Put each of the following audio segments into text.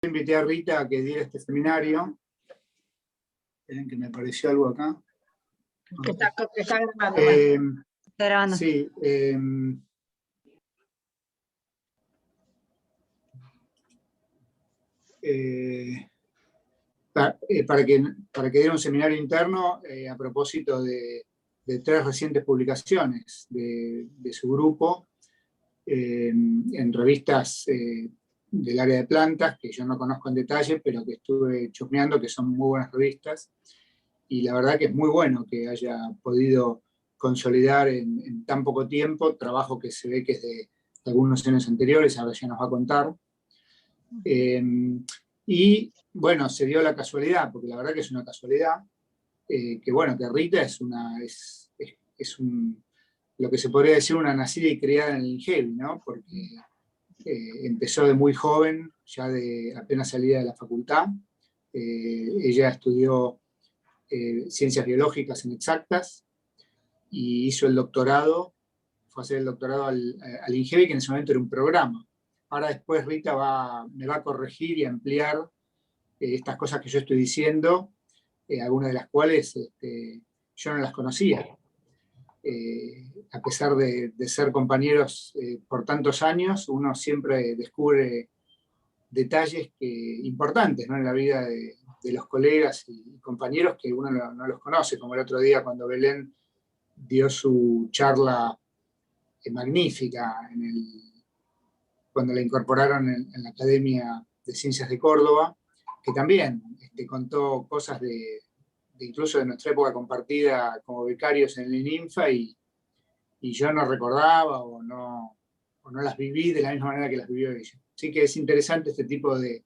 Invité a Rita a que diera este seminario. Esperen que me apareció algo acá. Que está grabando. Está grabando. Sí. Para que diera un seminario interno a propósito de 3 recientes publicaciones de su grupo en revistas del área de plantas, que yo no conozco en detalle, pero que estuve chusmeando, que son muy buenas revistas, y la verdad que es muy bueno que haya podido consolidar en tan poco tiempo trabajo que se ve que es de algunos años anteriores, ahora ya nos va a contar. Y bueno, se dio la casualidad, porque la verdad que es una casualidad, que bueno, que Rita es lo que se podría decir una nacida y criada en el INGEVI, ¿no? Porque empezó de muy joven, ya de apenas salida de la facultad. Ella estudió ciencias biológicas en exactas y hizo el doctorado, fue a hacer el doctorado al INGEVI, que en ese momento era un programa. Ahora después Rita me va a corregir y ampliar estas cosas que yo estoy diciendo, algunas de las cuales yo no las conocía. A pesar de ser compañeros por tantos años, uno siempre descubre detalles importantes, ¿no?, en la vida de los colegas y compañeros que uno no los conoce, como el otro día cuando Belén dio su charla magnífica cuando la incorporaron en la Academia de Ciencias de Córdoba, que también contó cosas incluso de nuestra época compartida como becarios en el ININFA, y yo no recordaba o no las viví de la misma manera que las vivió ella. Así que es interesante este tipo de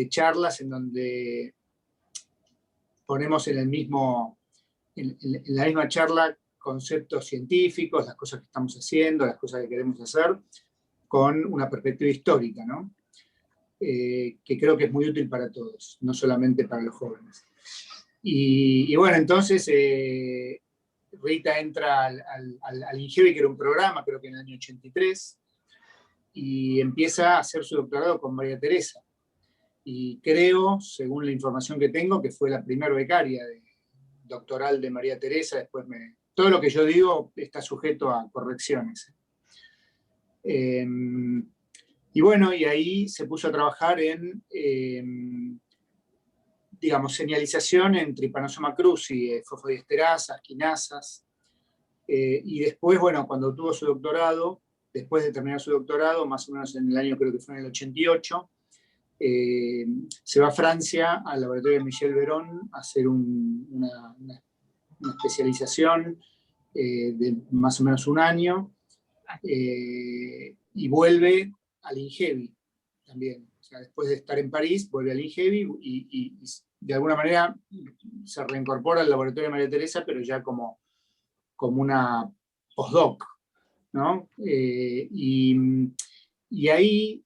charlas en donde ponemos en la misma charla conceptos científicos, las cosas que estamos haciendo, las cosas que queremos hacer, con una perspectiva histórica, ¿no? Que creo que es muy útil para todos, no solamente para los jóvenes. Y bueno, entonces Rita entra al INGEVI, que era un programa, creo que en el año 83, y empieza a hacer su doctorado con María Teresa. Y creo, según la información que tengo, que fue la primera becaria doctoral de María Teresa. Después todo lo que yo digo está sujeto a correcciones. Y bueno, y ahí se puso a trabajar en, digamos, señalización en Trypanosoma cruzi, fosfodiesterasas, quinasas. Y después, bueno, cuando tuvo su doctorado, después de terminar su doctorado, más o menos en el año, creo que fue en el 88, se va a Francia, al laboratorio de Michel Veron, a hacer una especialización de más o menos un año, y vuelve al INGEVI también. O sea, después de estar en París, vuelve al INGEVI y de alguna manera se reincorpora al laboratorio de María Teresa, pero ya como una postdoc, ¿no? Y ahí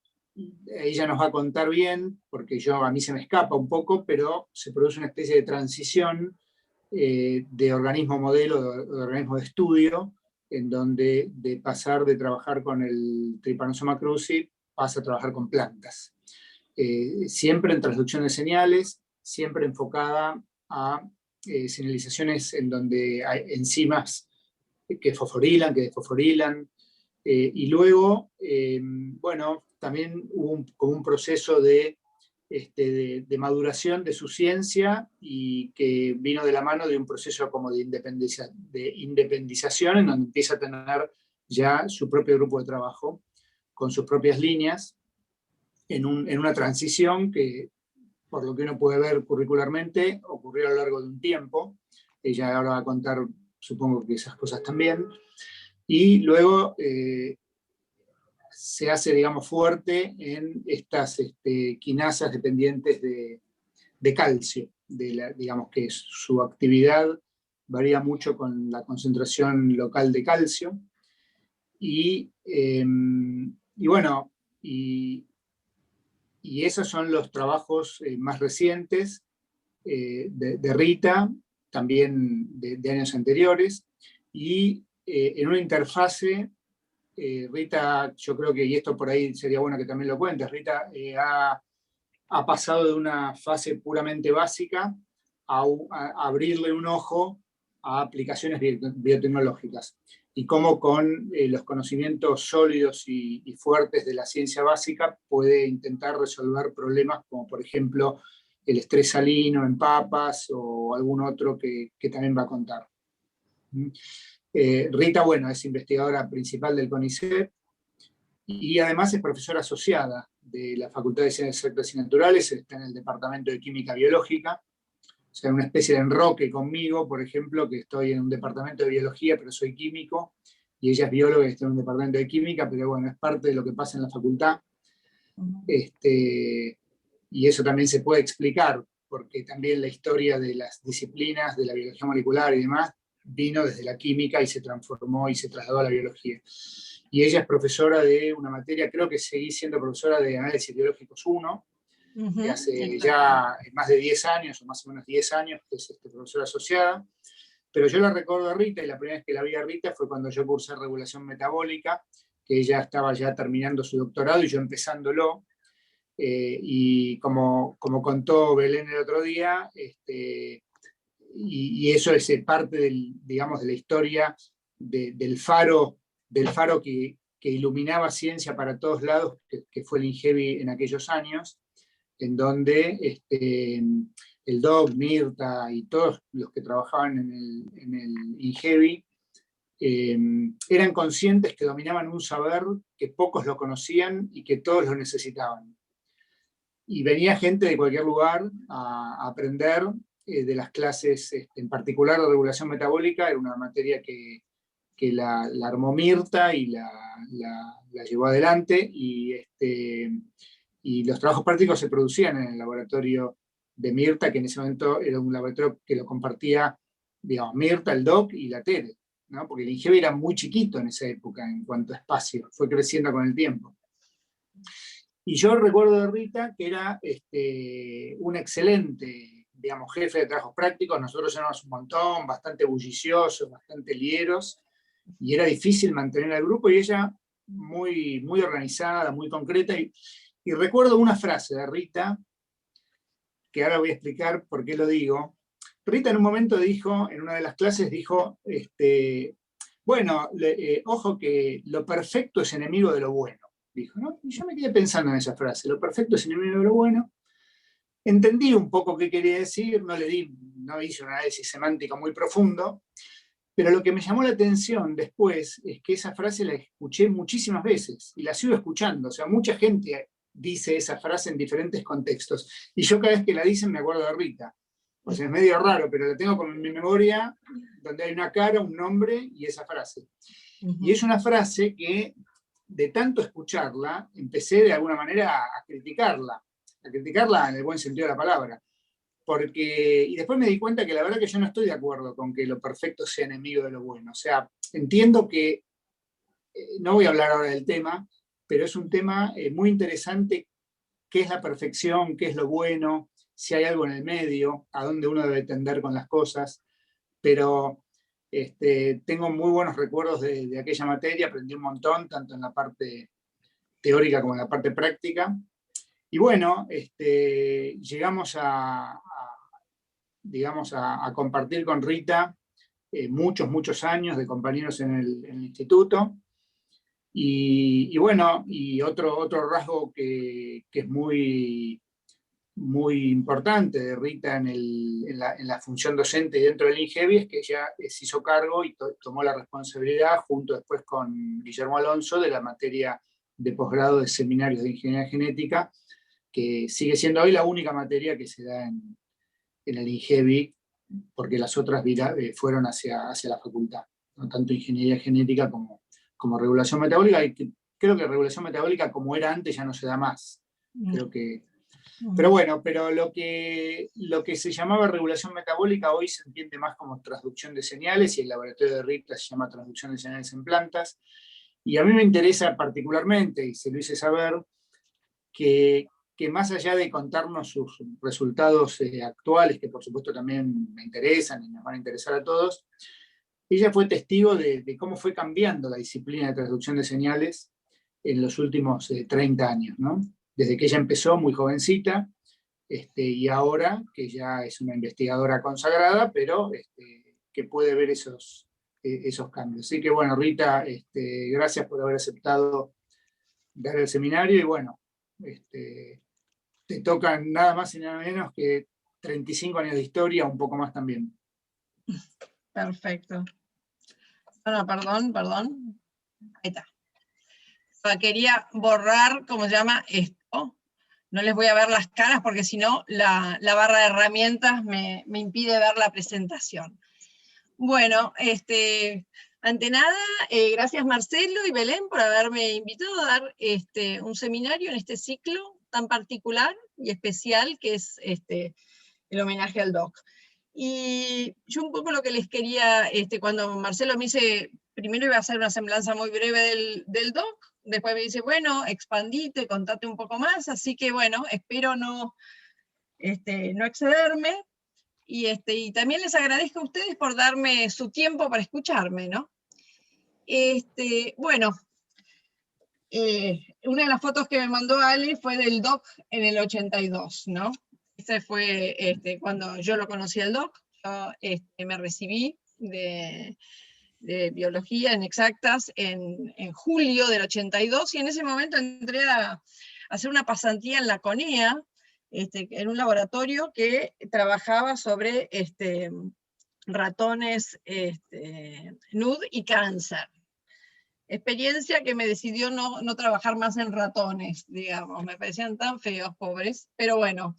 ella nos va a contar bien, porque a mí se me escapa un poco, pero se produce una especie de transición de organismo modelo, de organismo de estudio, en donde de pasar de trabajar con el Trypanosoma cruzi pasa a trabajar con plantas. Siempre en transducción de señales, siempre enfocada a señalizaciones en donde hay enzimas que fosforilan, que desfosforilan, y luego, bueno, también hubo como un proceso de maduración de su ciencia, y que vino de la mano de un proceso como de independización, en donde empieza a tener ya su propio grupo de trabajo, con sus propias líneas, en una transición que, por lo que uno puede ver curricularmente, ocurrió a lo largo de un tiempo. Ella ahora va a contar, supongo que esas cosas también. Y luego se hace, digamos, fuerte en estas quinasas dependientes de calcio, digamos que su actividad varía mucho con la concentración local de calcio. Y bueno, y esos son los trabajos más recientes de Rita, también de años anteriores, y en una interfase Rita, yo creo que, y esto por ahí sería bueno que también lo cuentes, Rita ha pasado de una fase puramente básica a abrirle un ojo a aplicaciones biotecnológicas. Y cómo con los conocimientos sólidos y fuertes de la ciencia básica puede intentar resolver problemas como, por ejemplo, el estrés salino en papas o algún otro que también va a contar. Rita, bueno, es investigadora principal del CONICET y además es profesora asociada de la Facultad de Ciencias Exactas y Naturales, está en el Departamento de Química Biológica, o sea, una especie de enroque conmigo, por ejemplo, que estoy en un departamento de biología, pero soy químico, y ella es bióloga y está en un departamento de química, pero bueno, es parte de lo que pasa en la facultad. Y eso también se puede explicar, porque también la historia de las disciplinas de la biología molecular y demás vino desde la química y se transformó y se trasladó a la biología. Y ella es profesora de una materia, creo que seguí siendo profesora de Análisis Biológicos 1, que hace ya más de 10 años, o más o menos 10 años, que es profesora asociada. Pero yo la recuerdo a Rita, y la primera vez que la vi a Rita fue cuando yo cursé regulación metabólica, que ella estaba ya terminando su doctorado y yo empezándolo. Y como contó Belén el otro día, y eso es parte digamos, de la historia del faro que iluminaba ciencia para todos lados, que fue el INGEBI en aquellos años, en donde el Doc, Mirta y todos los que trabajaban en el INGEBI eran conscientes que dominaban un saber que pocos lo conocían y que todos lo necesitaban. Y venía gente de cualquier lugar a aprender de las clases, en particular de regulación metabólica, era una materia que la armó Mirta y la llevó adelante, y los trabajos prácticos se producían en el laboratorio de Mirta, que en ese momento era un laboratorio que lo compartía, digamos, Mirta, el Doc y la Tere, ¿no? Porque el INGEBI era muy chiquito en esa época en cuanto a espacio, fue creciendo con el tiempo. Y yo recuerdo de Rita que era un excelente, digamos, jefe de trabajos prácticos. Nosotros éramos un montón, bastante bulliciosos, bastante lieros, y era difícil mantener al grupo, y ella muy, muy organizada, muy concreta. Y recuerdo una frase de Rita, que ahora voy a explicar por qué lo digo. Rita en un momento dijo, en una de las clases, dijo, bueno, ojo que lo perfecto es enemigo de lo bueno. Dijo, ¿no? Y yo me quedé pensando en esa frase, lo perfecto es enemigo de lo bueno. Entendí un poco qué quería decir, no hice un análisis semántico muy profundo, pero lo que me llamó la atención después es que esa frase la escuché muchísimas veces y la sigo escuchando. O sea, mucha gente dice esa frase en diferentes contextos. Y yo cada vez que la dicen me acuerdo de Rita. O sea, es medio raro, pero la tengo como en mi memoria, donde hay una cara, un nombre y esa frase. Y es una frase que, de tanto escucharla, empecé de alguna manera a criticarla en el buen sentido de la palabra. Y después me di cuenta que la verdad que yo no estoy de acuerdo con que lo perfecto sea enemigo de lo bueno. O sea, entiendo que, no voy a hablar ahora del tema, pero es un tema muy interesante, qué es la perfección, qué es lo bueno, si hay algo en el medio, a dónde uno debe tender con las cosas. Pero tengo muy buenos recuerdos de aquella materia, aprendí un montón, tanto en la parte teórica como en la parte práctica. Y bueno, llegamos digamos, a compartir con Rita muchos años de compañeros en el instituto. Y bueno, y otro rasgo que es muy, muy importante de Rita en la función docente dentro del INGEBI es que ella se hizo cargo y tomó la responsabilidad, junto después con Guillermo Alonso, de la materia de posgrado de seminarios de ingeniería genética, que sigue siendo hoy la única materia que se da en el INGEBI, porque las otras fueron hacia la facultad, ¿no? Tanto ingeniería genética como regulación metabólica, y creo que regulación metabólica, como era antes, ya no se da más. Creo que pero bueno, pero lo que se llamaba regulación metabólica hoy se entiende más como transducción de señales, y el laboratorio de Rita se llama transducción de señales en plantas. Y a mí me interesa particularmente, y se lo hice saber, que más allá de contarnos sus resultados actuales, que por supuesto también me interesan y nos van a interesar a todos, ella fue testigo de cómo fue cambiando la disciplina de traducción de señales en los últimos 30 años, ¿no? Desde que ella empezó muy jovencita, y ahora que ya es una investigadora consagrada, pero que puede ver esos cambios. Así que bueno, Rita, gracias por haber aceptado dar el seminario, y bueno, te tocan nada más y nada menos que 35 años de historia, un poco más también. Perfecto. Bueno, perdón. Ahí está. Quería borrar, ¿cómo se llama esto? No les voy a ver las caras porque si no la barra de herramientas me impide ver la presentación. Bueno, ante nada, gracias Marcelo y Belén por haberme invitado a dar un seminario en este ciclo tan particular y especial que es el homenaje al DOC. Y yo un poco lo que les quería, cuando Marcelo me dice, primero iba a hacer una semblanza muy breve del DOC, después me dice, bueno, expandite, contate un poco más, así que bueno, espero no excederme, y también les agradezco a ustedes por darme su tiempo para escucharme, ¿no? Bueno, una de las fotos que me mandó Ale fue del DOC en el 82, ¿no? Ese fue cuando yo lo conocí al DOC. Yo me recibí de biología en exactas en julio del 82, y en ese momento entré a hacer una pasantía en la CONEA, en un laboratorio que trabajaba sobre ratones NUD y cáncer. Experiencia que me decidió no trabajar más en ratones, digamos, me parecían tan feos, pobres, pero bueno,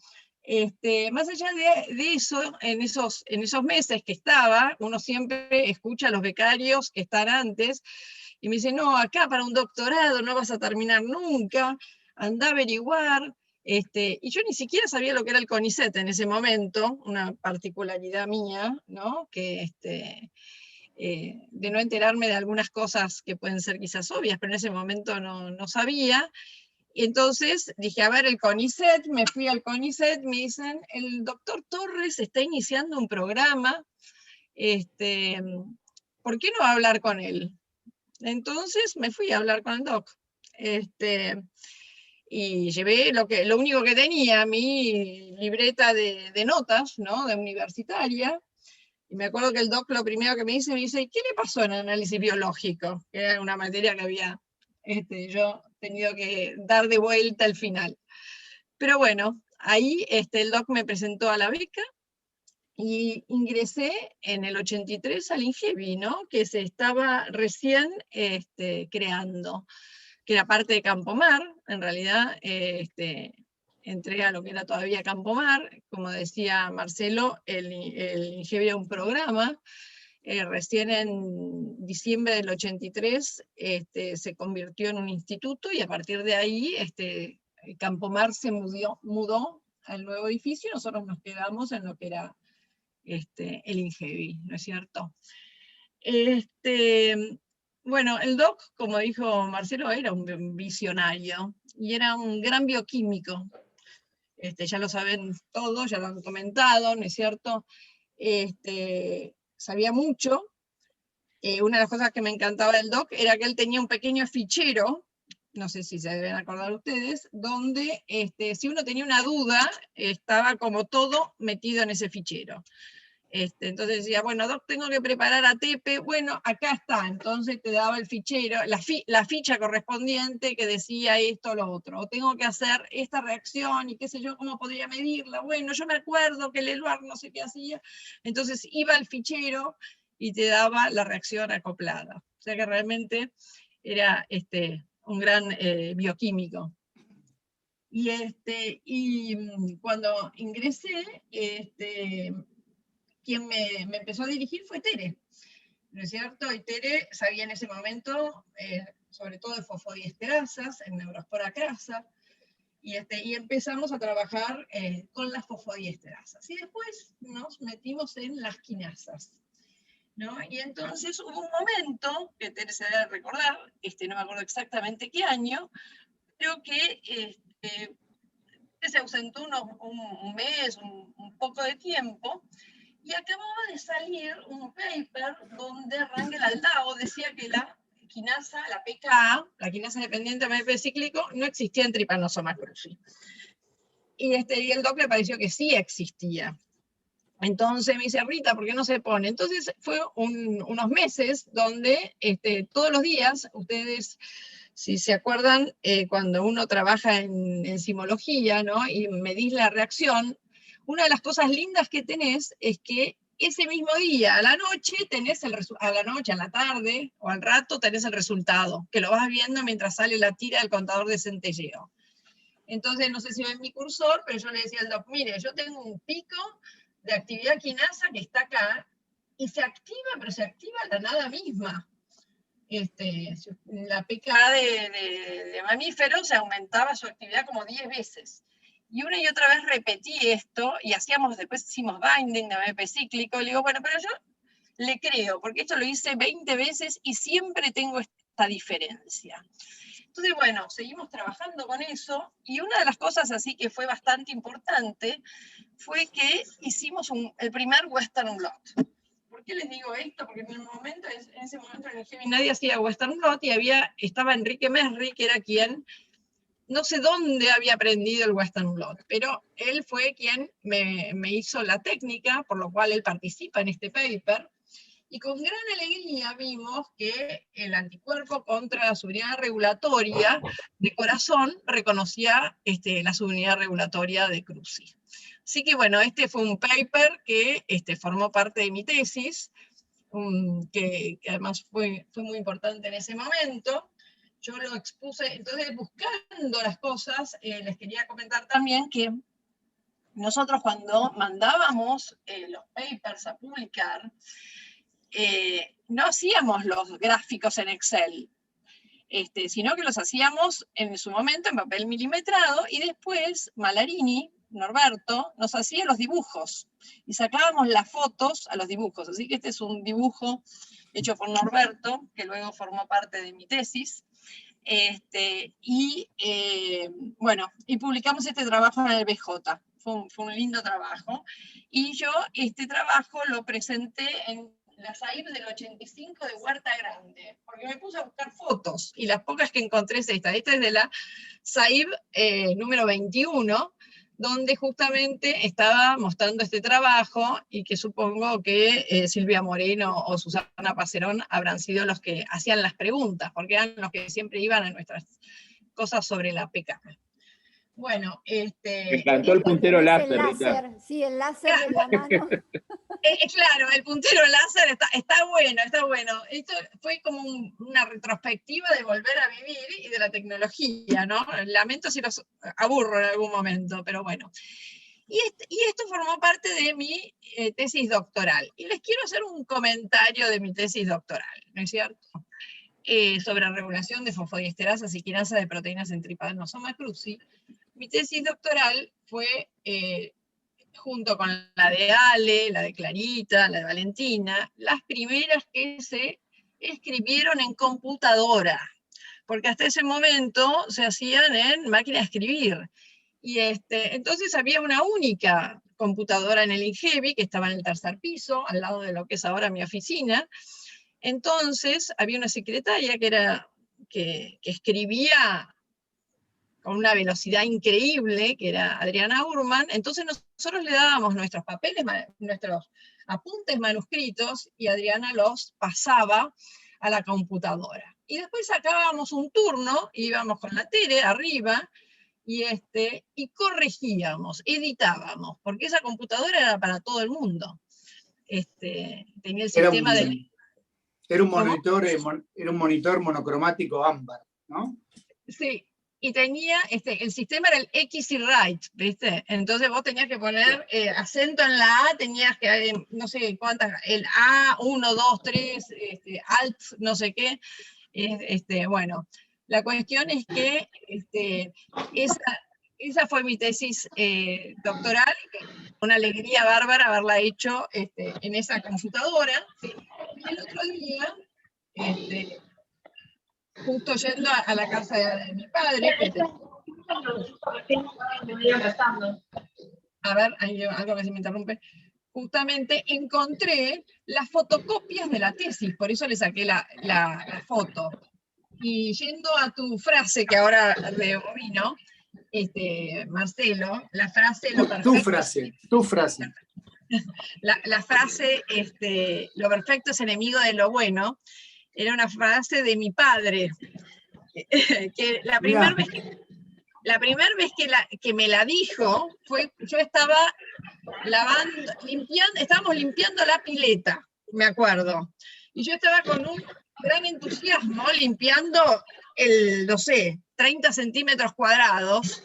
más allá de eso, en esos meses que estaba, uno siempre escucha a los becarios que están antes, y me dicen, no, acá para un doctorado no vas a terminar nunca, anda a averiguar, y yo ni siquiera sabía lo que era el CONICET en ese momento, una particularidad mía, ¿no? Que de no enterarme de algunas cosas que pueden ser quizás obvias, pero en ese momento no sabía. Y entonces dije, a ver, el CONICET, me fui al CONICET, me dicen, el doctor Torres está iniciando un programa, ¿por qué no va a hablar con él? Entonces me fui a hablar con el doc. Y llevé lo único que tenía, mi libreta de notas, ¿no? De universitaria. Y me acuerdo que el doc lo primero que me dice, ¿qué le pasó en análisis biológico? Que era una materia que había yo tenido que dar de vuelta al final. Pero bueno, ahí el doc me presentó a la beca y ingresé en el 83 al INGEBI, ¿no? Que se estaba recién creando, que era parte de Campomar, en realidad, entré a lo que era todavía Campomar, como decía Marcelo, el INGEBI era un programa, recién en diciembre del 83 se convirtió en un instituto, y a partir de ahí Campomar se mudó al nuevo edificio, y nosotros nos quedamos en lo que era el INGEBI, ¿no es cierto? Bueno, el doc, como dijo Marcelo, era un visionario y era un gran bioquímico. Ya lo saben todos, ya lo han comentado, ¿no es cierto? Sabía mucho. Una de las cosas que me encantaba del doc era que él tenía un pequeño fichero, no sé si se deben acordar ustedes, donde si uno tenía una duda, estaba como todo metido en ese fichero. Entonces decía, bueno, doc, tengo que preparar a Tepe, bueno, acá está, entonces te daba el fichero, la ficha correspondiente que decía esto o lo otro, o tengo que hacer esta reacción y qué sé yo, cómo podría medirla, bueno, yo me acuerdo que el Eluard no sé qué hacía, entonces iba al fichero y te daba la reacción acoplada, o sea que realmente era un gran bioquímico. Y cuando ingresé, quien me empezó a dirigir fue Tere, ¿no es cierto? Y Tere sabía en ese momento, sobre todo de fosfodiesterasas, en neurospora crasa, y empezamos a trabajar con las fosfodiesterasas. Y después nos metimos en las quinasas, ¿no? Y entonces hubo un momento, que Tere se debe recordar, no me acuerdo exactamente qué año, creo que se ausentó un mes, un poco de tiempo, Y acababa de salir un paper donde Rangel Aldao decía que la quinasa, la PKA, la quinasa dependiente de AMP cíclico, no existía en Trypanosoma cruzi. Y el doc le pareció que sí existía. Entonces me dice, Rita, ¿por qué no se pone? Entonces fue unos meses donde todos los días, ustedes, si se acuerdan, cuando uno trabaja en simología, ¿no? Y medís la reacción, una de las cosas lindas que tenés es que ese mismo día, a la noche, a la tarde o al rato, tenés el resultado, que lo vas viendo mientras sale la tira del contador de centelleo. Entonces, no sé si ven mi cursor, pero yo le decía al doc, mire, yo tengo un pico de actividad quinasa que está acá, y se activa, pero se activa la nada misma. La PKA de mamíferos se aumentaba su actividad como 10 veces. Y una y otra vez repetí esto, y después hicimos binding de AMP cíclico, y le digo, bueno, pero yo le creo, porque esto lo hice 20 veces y siempre tengo esta diferencia. Entonces, bueno, seguimos trabajando con eso, y una de las cosas así que fue bastante importante fue que hicimos el primer Western blot. ¿Por qué les digo esto? Porque en ese momento en el Heavy nadie hacía Western blot, y estaba Enrique Mesri, que era quien, no sé dónde había aprendido el Western blot, pero él fue quien me hizo la técnica, por lo cual él participa en este paper, y con gran alegría vimos que el anticuerpo contra la subunidad regulatoria de corazón reconocía la subunidad regulatoria de Cruzi. Así que bueno, este fue un paper que formó parte de mi tesis, que además fue muy importante en ese momento. Yo lo expuse, entonces buscando las cosas, les quería comentar también que nosotros cuando mandábamos los papers a publicar, no hacíamos los gráficos en Excel, sino que los hacíamos en su momento en papel milimetrado, y después Malarini, Norberto, nos hacía los dibujos, y sacábamos las fotos a los dibujos. Así que este es un dibujo hecho por Norberto, que luego formó parte de mi tesis, bueno, y publicamos este trabajo en el BJ. Fue un lindo trabajo, y yo este trabajo lo presenté en la SAIB del 85 de Huerta Grande, porque me puse a buscar fotos, y las pocas que encontré es esta. Esta es de la SAIB número 21, donde justamente estaba mostrando este trabajo, y que supongo que Silvia Moreno o Susana Pacerón habrán sido los que hacían las preguntas, porque eran los que siempre iban a nuestras cosas sobre la PKA. Bueno, Me encantó el puntero láser, Rita. Sí, el láser de la mano. Claro, el puntero láser está bueno, está bueno. Esto fue como una retrospectiva de volver a vivir y de la tecnología, ¿no? Lamento si los aburro en algún momento, pero bueno. Y esto formó parte de mi tesis doctoral. Y les quiero hacer un comentario de mi tesis doctoral, ¿no es cierto? Sobre regulación de fosfodiesterasas y quinasas de proteínas en Trypanosoma cruzi. Mi tesis doctoral fue, junto con la de Ale, la de Clarita, la de Valentina, las primeras que se escribieron en computadora, porque hasta ese momento se hacían en máquina de escribir. Y entonces había una única computadora en el INGEVI, que estaba en el tercer piso, al lado de lo que es ahora mi oficina. Entonces había una secretaria que escribía con una velocidad increíble, que era Adriana Urman. Entonces nosotros le dábamos nuestros papeles, nuestros apuntes manuscritos, y Adriana los pasaba a la computadora. Y después sacábamos un turno, íbamos con la tele arriba, y corregíamos, editábamos, porque esa computadora era para todo el mundo. Tenía el sistema Era un monitor monocromático ámbar, ¿no? Sí, y tenía, el sistema era el X y right, ¿viste? Entonces vos tenías que poner acento en la A, tenías que, no sé cuántas, el A, 1, 2, 3, alt, no sé qué. Bueno, la cuestión es que esa fue mi tesis doctoral, una alegría bárbara haberla hecho en esa computadora. Y el otro día, justo yendo a la casa de mi padre, a ver, hay algo que se me interrumpe. justamente encontré las fotocopias de la tesis, por eso le saqué la foto. Y yendo a tu frase que ahora rebobino, Marcelo, la frase... Tu frase. La frase, lo perfecto es enemigo de lo bueno, era una frase de mi padre, que la primera vez que me la dijo, yo estaba estábamos limpiando la pileta, me acuerdo, y yo estaba con un gran entusiasmo limpiando 30 centímetros cuadrados,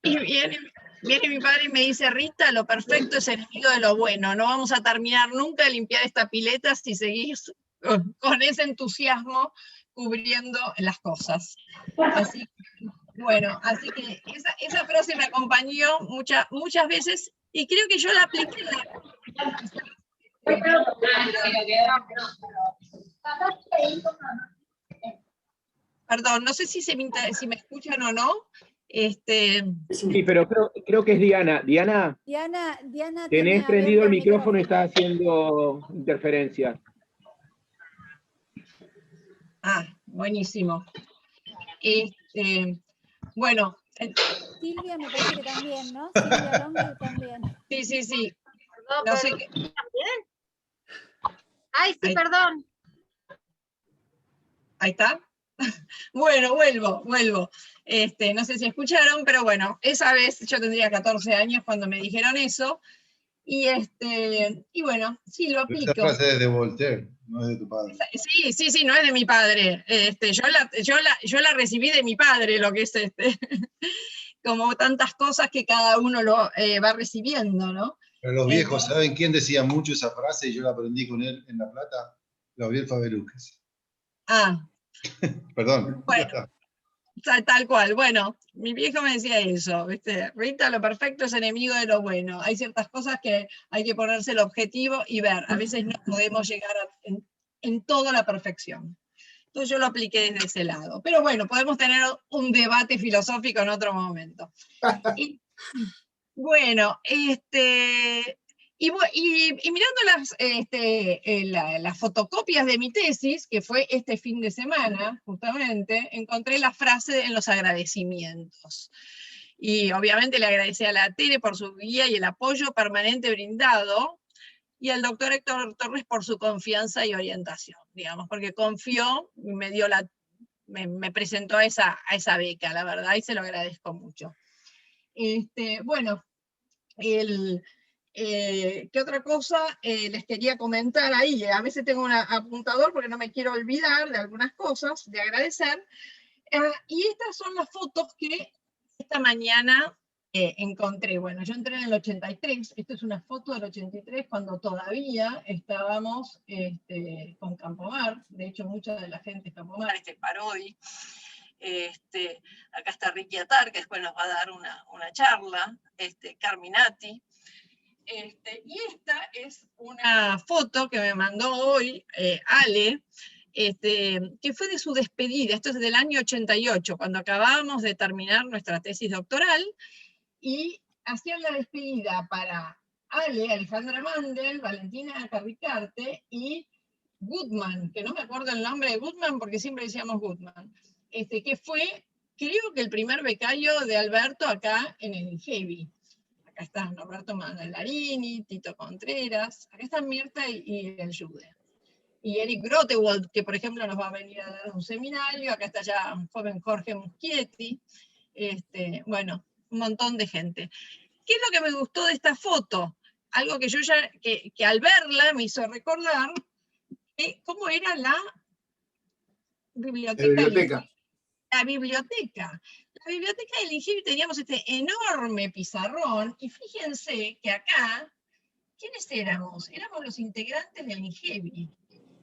y viene mi padre y me dice: Rita, lo perfecto es enemigo de lo bueno, no vamos a terminar nunca de limpiar esta pileta si seguís con ese entusiasmo cubriendo las cosas. Así que esa frase me acompañó muchas veces y creo que yo la apliqué. Perdón, no sé si me escuchan o no. Sí, pero creo que es Diana. Diana, tenés prendido el micrófono y estás haciendo interferencia. Buenísimo. Bueno. Silvia me parece que también, ¿no? Silvia Longue también. Sí. Perdón, No sé ¿también? Ay, sí, perdón. Ahí está. Bueno, vuelvo. No sé si escucharon, pero bueno, esa vez yo tendría 14 años cuando me dijeron eso. Y bueno, sí, lo aplico. Esta frase es de Voltaire, no es de tu padre. Sí, no es de mi padre. Yo la recibí de mi padre, lo que es como tantas cosas que cada uno lo va recibiendo, ¿no? Pero los viejos, ¿saben quién decía mucho esa frase? Y yo la aprendí con él en La Plata. Gabriel Faberúquez. Perdón. Bueno, tal cual. Bueno, mi viejo me decía eso, ¿viste? Rita, lo perfecto es enemigo de lo bueno. Hay ciertas cosas que hay que ponerse el objetivo y ver. A veces no podemos llegar en toda la perfección. Entonces yo lo apliqué desde ese lado. Pero bueno, podemos tener un debate filosófico en otro momento. Y bueno, y mirando las fotocopias de mi tesis, que fue este fin de semana, justamente, encontré la frase en los agradecimientos. Y obviamente le agradecí a la Tere por su guía y el apoyo permanente brindado, y al doctor Héctor Torres por su confianza y orientación, digamos, porque confió y me presentó a esa beca, la verdad, y se lo agradezco mucho. Bueno, ¿qué otra cosa les quería comentar ahí? A veces tengo un apuntador porque no me quiero olvidar de algunas cosas, de agradecer. Y estas son las fotos que esta mañana encontré. Bueno, yo entré en el 83, esta es una foto del 83 cuando todavía estábamos con Campomar, de hecho mucha de la gente es Campomar, Parodi. Acá está Ricky Atar, que después nos va a dar una charla, Carminati. Y esta es una foto que me mandó hoy Ale, que fue de su despedida. Esto es del año 88, cuando acabábamos de terminar nuestra tesis doctoral, y hacían la despedida para Ale, Alejandra Mandel, Valentina Carricarte y Goodman, que no me acuerdo el nombre de Goodman porque siempre decíamos Goodman, que fue, creo que el primer becario de Alberto acá en el INGEVI. Acá están Roberto Mandarini, Tito Contreras, acá están Mirta y el Jude. Y Eric Grotewald, que por ejemplo nos va a venir a dar un seminario, acá está ya un joven Jorge Muschietti, bueno, un montón de gente. ¿Qué es lo que me gustó de esta foto? Algo que yo que al verla me hizo recordar cómo era la biblioteca. La biblioteca del INGEVI teníamos este enorme pizarrón, y fíjense que acá, ¿quiénes éramos? Éramos los integrantes del INGEVI.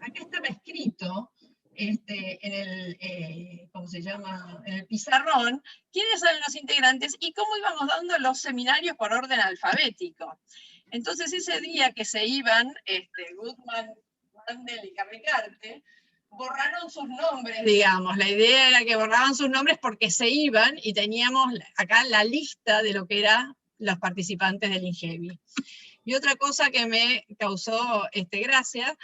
Acá estaba escrito en el, ¿cómo se llama? En el pizarrón, quiénes eran los integrantes y cómo íbamos dando los seminarios por orden alfabético. Entonces ese día que se iban, Goodman, Mandel y Carricarte, borraron sus nombres, digamos. La idea era que borraban sus nombres porque se iban y teníamos acá la lista de lo que eran los participantes del INGEVI. Y otra cosa que me causó gracia,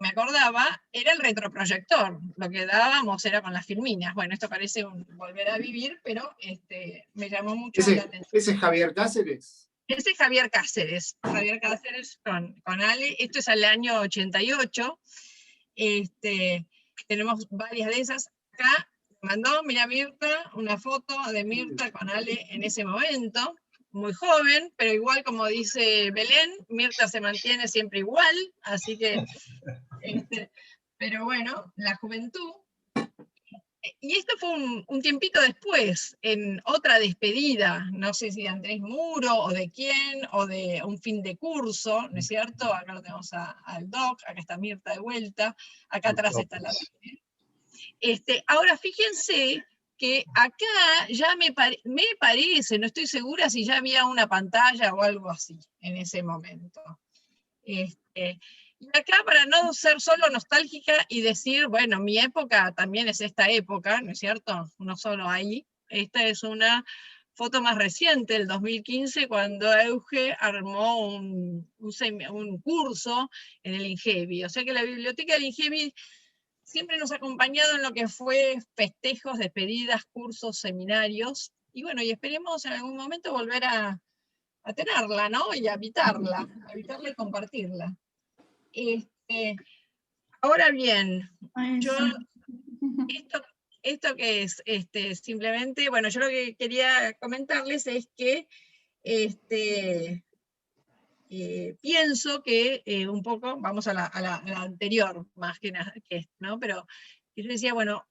me acordaba, era el retroproyector. Lo que dábamos era con las filminas. Bueno, esto parece un volver a vivir, pero me llamó mucho la atención. ¿Ese es Javier Cáceres? Ese es Javier Cáceres con Ale. Esto es al año 88. Tenemos varias de esas. Acá me mandó, mira Mirta, una foto de Mirta con Ale en ese momento. Muy joven, pero igual como dice Belén, Mirta se mantiene siempre igual, así que, pero bueno, la juventud. Y esto fue un tiempito después, en otra despedida, no sé si de Andrés Muro, o de quién, o de un fin de curso, ¿no es cierto? Acá lo tenemos al Doc, acá está Mirta de vuelta, acá atrás está la... Ahora fíjense que acá ya me parece, no estoy segura si ya había una pantalla o algo así en ese momento. Y acá, para no ser solo nostálgica y decir, bueno, mi época también es esta época, ¿no es cierto? No solo ahí. Esta es una foto más reciente, el 2015, cuando Euge armó un curso en el INGEVI. O sea que la biblioteca del INGEVI siempre nos ha acompañado en lo que fue festejos, despedidas, cursos, seminarios, y bueno, y esperemos en algún momento volver a tenerla, ¿no? Y a habitarla y compartirla. Ahora bien, yo, esto que es simplemente, bueno, yo lo que quería comentarles es que pienso que un poco, vamos a la anterior, más que nada, ¿no? Pero yo decía, bueno,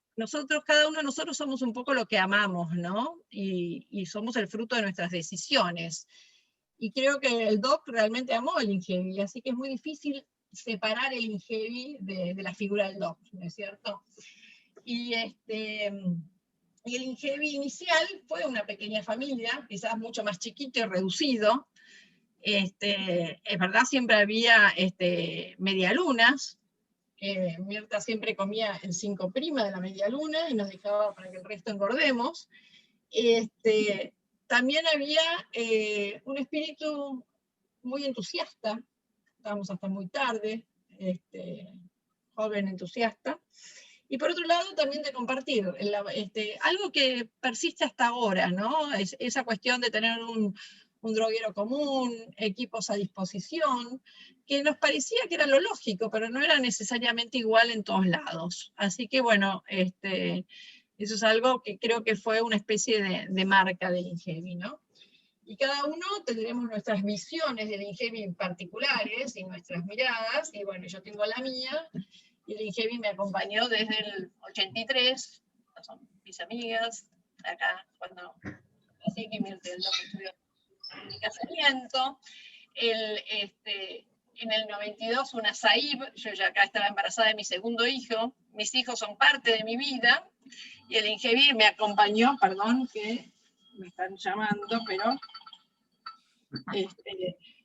cada uno de nosotros somos un poco lo que amamos, ¿no? Y somos el fruto de nuestras decisiones. Y creo que el Doc realmente amó el INGEVI, así que es muy difícil separar el INGEVI de la figura del Doc, ¿no es cierto? Y el INGEVI inicial fue una pequeña familia, quizás mucho más chiquito y reducido. Es verdad, siempre había medialunas. Mirta siempre comía el 5' de la medialuna y nos dejaba para que el resto engordemos. También había un espíritu muy entusiasta, estábamos hasta muy tarde, joven entusiasta. Y por otro lado, también de compartir, algo que persiste hasta ahora, ¿no? Esa cuestión de tener un droguero común, equipos a disposición, que nos parecía que era lo lógico, pero no era necesariamente igual en todos lados. Así que bueno, eso es algo que creo que fue una especie de marca del INGEVI, ¿no? Y cada uno tendremos nuestras visiones del INGEVI particulares y nuestras miradas, y bueno, yo tengo la mía, y el INGEVI me acompañó desde el 83, son mis amigas, acá cuando así que Mirta del Doc estudió en mi casamiento, en el 92 una SAIB, yo ya acá estaba embarazada de mi segundo hijo, mis hijos son parte de mi vida, y el INGEVI me acompañó, perdón que me están llamando, pero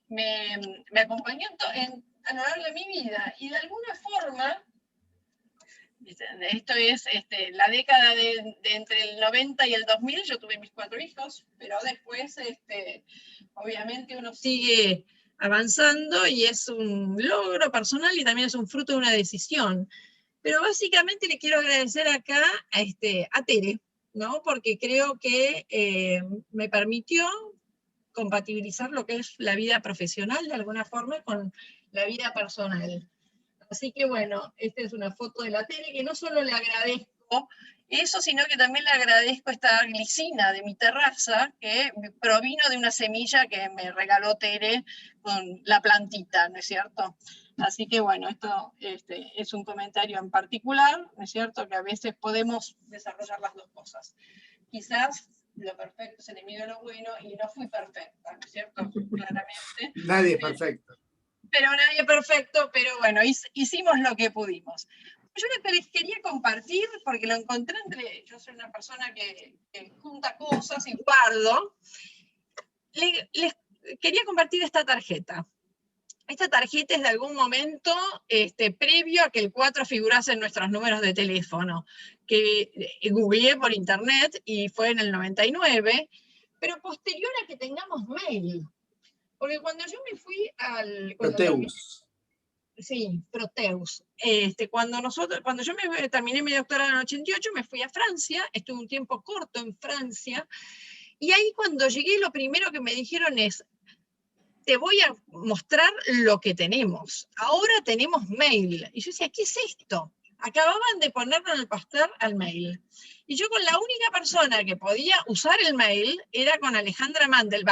me acompañó a lo largo de mi vida, y de alguna forma, esto es la década de entre el 90 y el 2000, yo tuve mis 4 hijos, pero después, obviamente uno sigue avanzando y es un logro personal y también es un fruto de una decisión. Pero básicamente le quiero agradecer acá a Tere, ¿no? Porque creo que me permitió compatibilizar lo que es la vida profesional de alguna forma con la vida personal. Así que bueno, esta es una foto de la Tere, que no solo le agradezco eso, sino que también le agradezco esta glicina de mi terraza, que provino de una semilla que me regaló Tere con la plantita, ¿no es cierto? Así que bueno, esto es un comentario en particular, ¿no es cierto? Que a veces podemos desarrollar las dos cosas. Quizás lo perfecto es enemigo de lo bueno, y no fui perfecta, ¿no es cierto? Claramente. Nadie es perfecto. Pero nadie perfecto, pero bueno, hicimos lo que pudimos. Yo les quería compartir, porque lo encontré yo soy una persona que junta cosas y guardo, les quería compartir esta tarjeta. Esta tarjeta es de algún momento previo a que el 4 figurase en nuestros números de teléfono, que googleé por internet y fue en el 99, pero posterior a que tengamos mail. Porque cuando yo me fui al... Proteus. Sí, Proteus. Cuando yo terminé mi doctorado en el 88, me fui a Francia, estuve un tiempo corto en Francia, y ahí cuando llegué lo primero que me dijeron es, te voy a mostrar lo que tenemos. Ahora tenemos mail. Y yo decía, ¿qué es esto? Acababan de ponerlo en el Pasteur al mail. Y yo con la única persona que podía usar el mail era con Alejandra Mandel,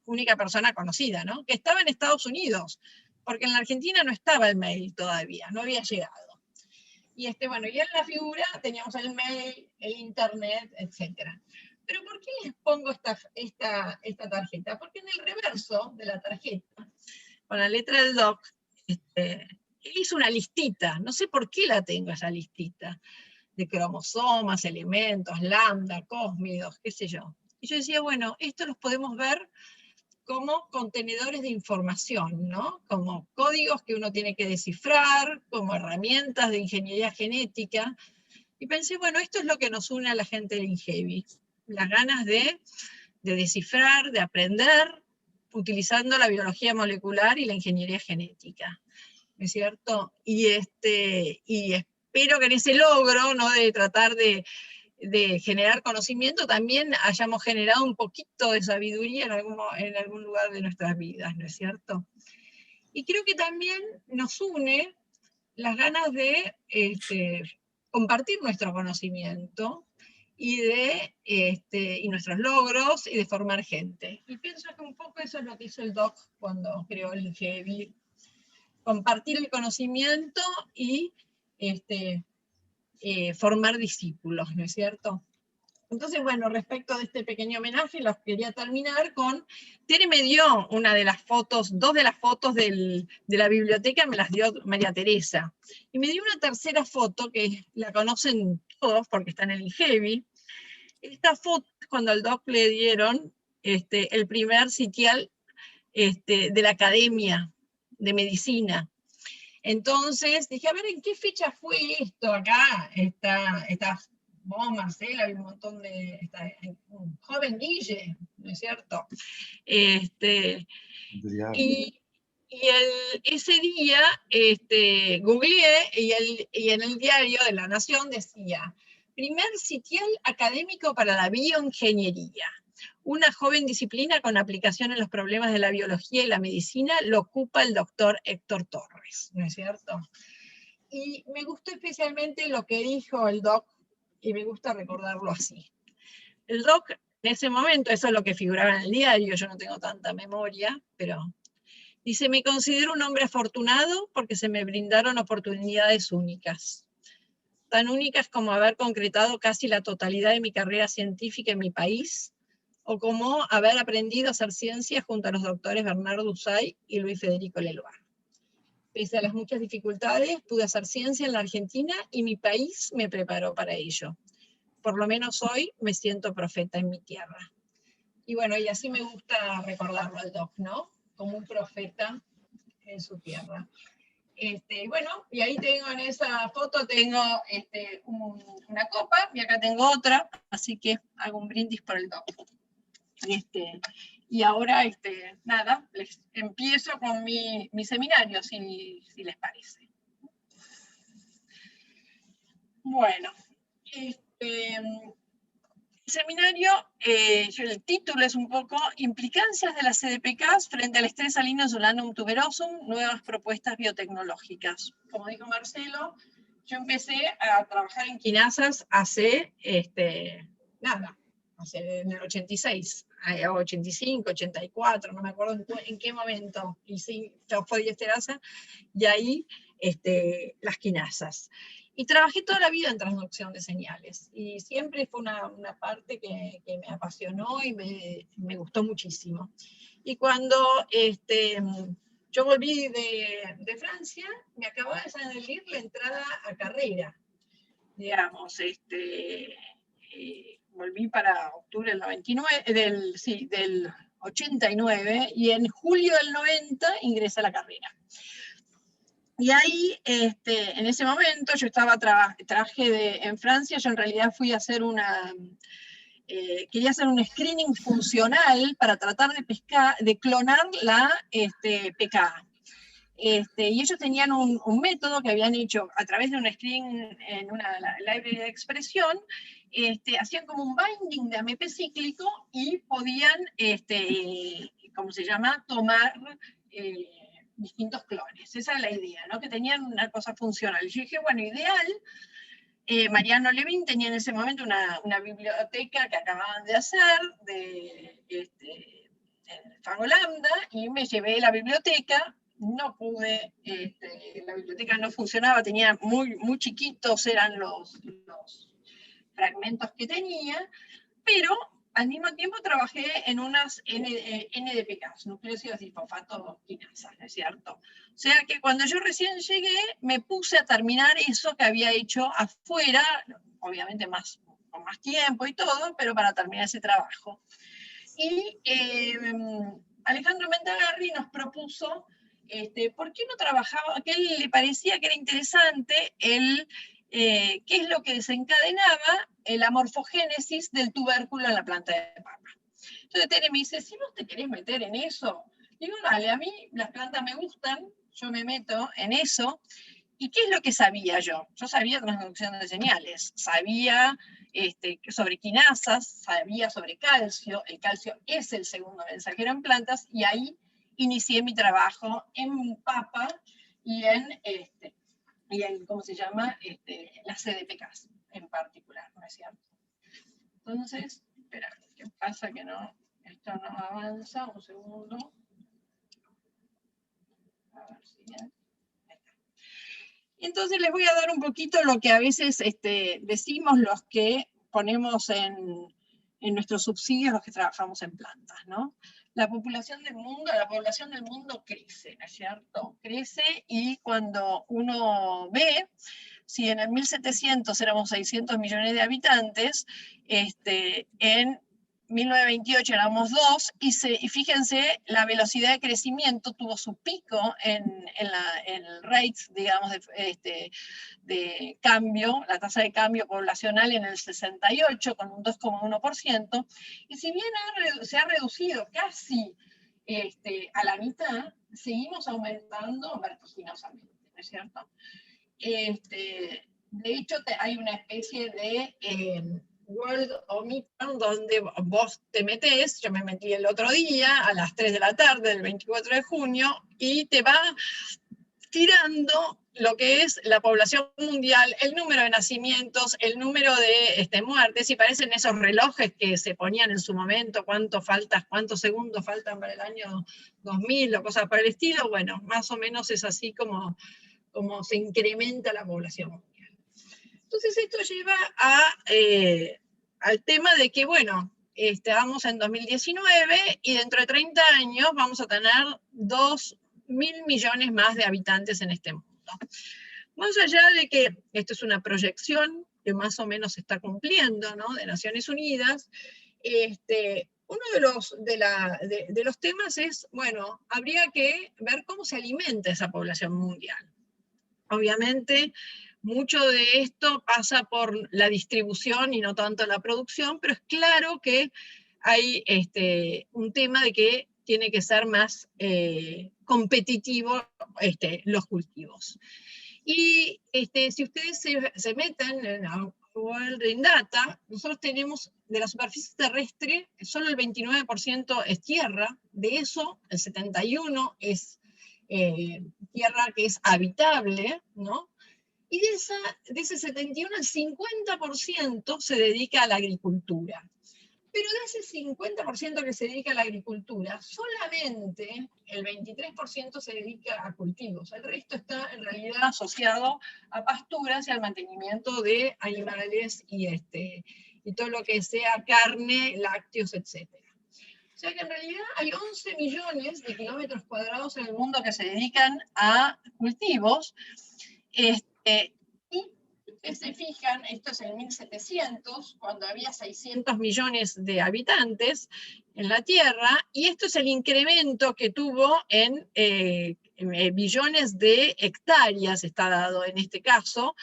única persona conocida, ¿no? Que estaba en Estados Unidos, porque en la Argentina no estaba el mail todavía, no había llegado. Y bueno, y en la figura teníamos el mail, el internet, etc. Pero ¿por qué les pongo esta tarjeta? Porque en el reverso de la tarjeta, con la letra del doc, él hizo una listita, no sé por qué la tengo esa listita, de cromosomas, elementos, lambda, cósmidos, qué sé yo. Y yo decía, bueno, esto los podemos ver como contenedores de información, ¿no? Como códigos que uno tiene que descifrar, como herramientas de ingeniería genética. Y pensé, bueno, esto es lo que nos une a la gente del INGEVI. Las ganas de descifrar, de aprender, utilizando la biología molecular y la ingeniería genética. ¿No es cierto? Y espero que en ese logro, ¿no? De tratar de generar conocimiento, también hayamos generado un poquito de sabiduría en algún lugar de nuestras vidas, ¿no es cierto? Y creo que también nos une las ganas de compartir nuestro conocimiento y nuestros logros y de formar gente. Y pienso que un poco eso es lo que hizo el doc cuando creó el INGEVI, compartir el conocimiento y formar discípulos, ¿no es cierto? Entonces, bueno, respecto de este pequeño homenaje, los quería terminar con... Tere me dio dos de las fotos de la biblioteca, me las dio María Teresa. Y me dio una tercera foto, que la conocen todos porque está en el INGEVI. Esta foto es cuando al doc le dieron el primer sitial de la Academia de Medicina. Entonces dije, a ver, ¿en qué fecha fue esto? Acá está vos, Marcela, hay un montón de... un joven Guille, ¿no es cierto? Ese día googleé y en el diario de La Nación decía, primer sitial académico para la bioingeniería. Una joven disciplina con aplicación en los problemas de la biología y la medicina lo ocupa el doctor Héctor Torres, ¿no es cierto? Y me gustó especialmente lo que dijo el doc, y me gusta recordarlo así. El doc, en ese momento, eso es lo que figuraba en el diario, yo no tengo tanta memoria, pero dice, me considero un hombre afortunado porque se me brindaron oportunidades únicas. Tan únicas como haber concretado casi la totalidad de mi carrera científica en mi país, o como haber aprendido a hacer ciencia junto a los doctores Bernardo Usay y Luis Federico Leloir. Pese a las muchas dificultades, pude hacer ciencia en la Argentina y mi país me preparó para ello. Por lo menos hoy me siento profeta en mi tierra. Y bueno, y así me gusta recordarlo al doc, ¿no? Como un profeta en su tierra. Bueno, y ahí tengo en esa foto, tengo una copa, y acá tengo otra, así que hago un brindis por el doc. Y ahora, nada, les empiezo con mi seminario, si les parece. Bueno, el seminario, el título es un poco Implicancias de las CDPKs frente al estrés salino solanum tuberosum, nuevas propuestas biotecnológicas. Como dijo Marcelo, yo empecé a trabajar en quinasas hace, en el 86, 85, 84, no me acuerdo en qué momento, y sí, fosfodiesterasa, y ahí las quinasas. Y trabajé toda la vida en transducción de señales, y siempre fue una parte que me apasionó y me gustó muchísimo. Y cuando yo volví de Francia, me acababa de salir la entrada a carrera, digamos, volví para octubre del del 89, y en julio del 90 ingresé a la carrera. Y ahí, en ese momento, yo estaba, trabajé en Francia, yo en realidad fui a hacer quería hacer un screening funcional para tratar de clonar la PKA. Y ellos tenían un método que habían hecho a través de un screening en una library de expresión, hacían como un binding de AMP cíclico y podían, ¿cómo se llama?, tomar distintos clones. Esa es la idea, ¿no? Que tenían una cosa funcional. Yo dije, bueno, ideal. Mariano Levin tenía en ese momento una biblioteca que acababan de hacer de Fagolambda, y me llevé la biblioteca. No pude, la biblioteca no funcionaba, tenía muy chiquitos eran los fragmentos que tenía, pero al mismo tiempo trabajé en unas NDPKs, nucleósidos disfosfato-quinasas, ¿no es cierto? O sea que cuando yo recién llegué, me puse a terminar eso que había hecho afuera, obviamente con más tiempo y todo, pero para terminar ese trabajo. Y Alejandro Mendagarri nos propuso ¿por qué no trabajaba? Que a él le parecía que era interesante qué es lo que desencadenaba la morfogénesis del tubérculo en la planta de papa. Entonces Tere me dice, si vos te querés meter en eso, digo, dale, a mí las plantas me gustan, yo me meto en eso. ¿Y qué es lo que sabía yo? Yo sabía transducción de señales, sabía sobre quinasas, sabía sobre calcio. El calcio es el segundo mensajero en plantas, y ahí inicié mi trabajo en papa y en ¿cómo se llama? Las CDPKs en particular, ¿no es cierto? Entonces, espera, ¿qué pasa que no? Esto no avanza, un segundo. A ver si ya. Entonces les voy a dar un poquito lo que a veces decimos los que ponemos en nuestros subsidios, los que trabajamos en plantas, ¿no? La población del mundo crece, ¿no es cierto? Crece, y cuando uno ve, si en el 1700 éramos 600 millones de habitantes, en 1928 éramos 2, y fíjense, la velocidad de crecimiento tuvo su pico en el rate, digamos, de cambio, la tasa de cambio poblacional en el 68, con un 2,1%, y si bien se ha reducido casi a la mitad, seguimos aumentando vertiginosamente, ¿no es cierto? De hecho, hay una especie de World Omicron donde vos te metés, yo me metí el otro día a las 3 de la tarde del 24 de junio, y te va tirando lo que es la población mundial, el número de nacimientos, el número de muertes, y parecen esos relojes que se ponían en su momento, cuántos segundos faltan para el año 2000 o cosas por el estilo. Bueno, más o menos es así como se incrementa la población mundial. Entonces esto lleva al tema de que, bueno, vamos en 2019 y dentro de 30 años vamos a tener 2.000 millones más de habitantes en este mundo. Más allá de que esto es una proyección que más o menos se está cumpliendo, ¿no?, de Naciones Unidas, uno de los temas es, bueno, habría que ver cómo se alimenta esa población mundial. Obviamente, mucho de esto pasa por la distribución y no tanto la producción, pero es claro que hay un tema de que tiene que ser más competitivo los cultivos. Y si ustedes se meten en la World in Data, nosotros tenemos de la superficie terrestre, solo el 29% es tierra, de eso el 71% es tierra que es habitable, ¿no? Y de ese 71, el 50% se dedica a la agricultura. Pero de ese 50% que se dedica a la agricultura, solamente el 23% se dedica a cultivos. El resto está en realidad asociado a pasturas y al mantenimiento de animales y todo lo que sea carne, lácteos, etc. O sea que en realidad hay 11 millones de kilómetros cuadrados en el mundo que se dedican a cultivos. Y ustedes se fijan, esto es en 1700, cuando había 600 millones de habitantes en la Tierra, y esto es el incremento que tuvo en billones de hectáreas, está dado en este caso,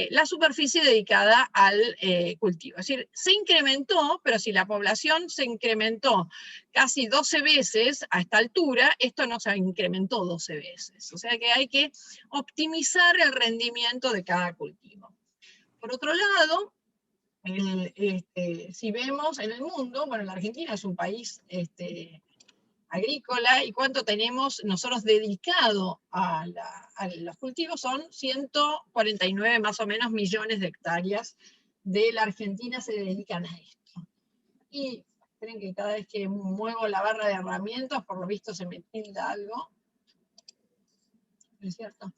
la superficie dedicada al cultivo. Es decir, se incrementó, pero si la población se incrementó casi 12 veces a esta altura, esto no se incrementó 12 veces. O sea que hay que optimizar el rendimiento de cada cultivo. Por otro lado, si vemos en el mundo, bueno, la Argentina es un país agrícola, y cuánto tenemos nosotros dedicado a los cultivos son 149 más o menos millones de hectáreas de la Argentina se dedican a esto. Y creen que cada vez que muevo la barra de herramientas, por lo visto se me tilda algo. ¿No es cierto?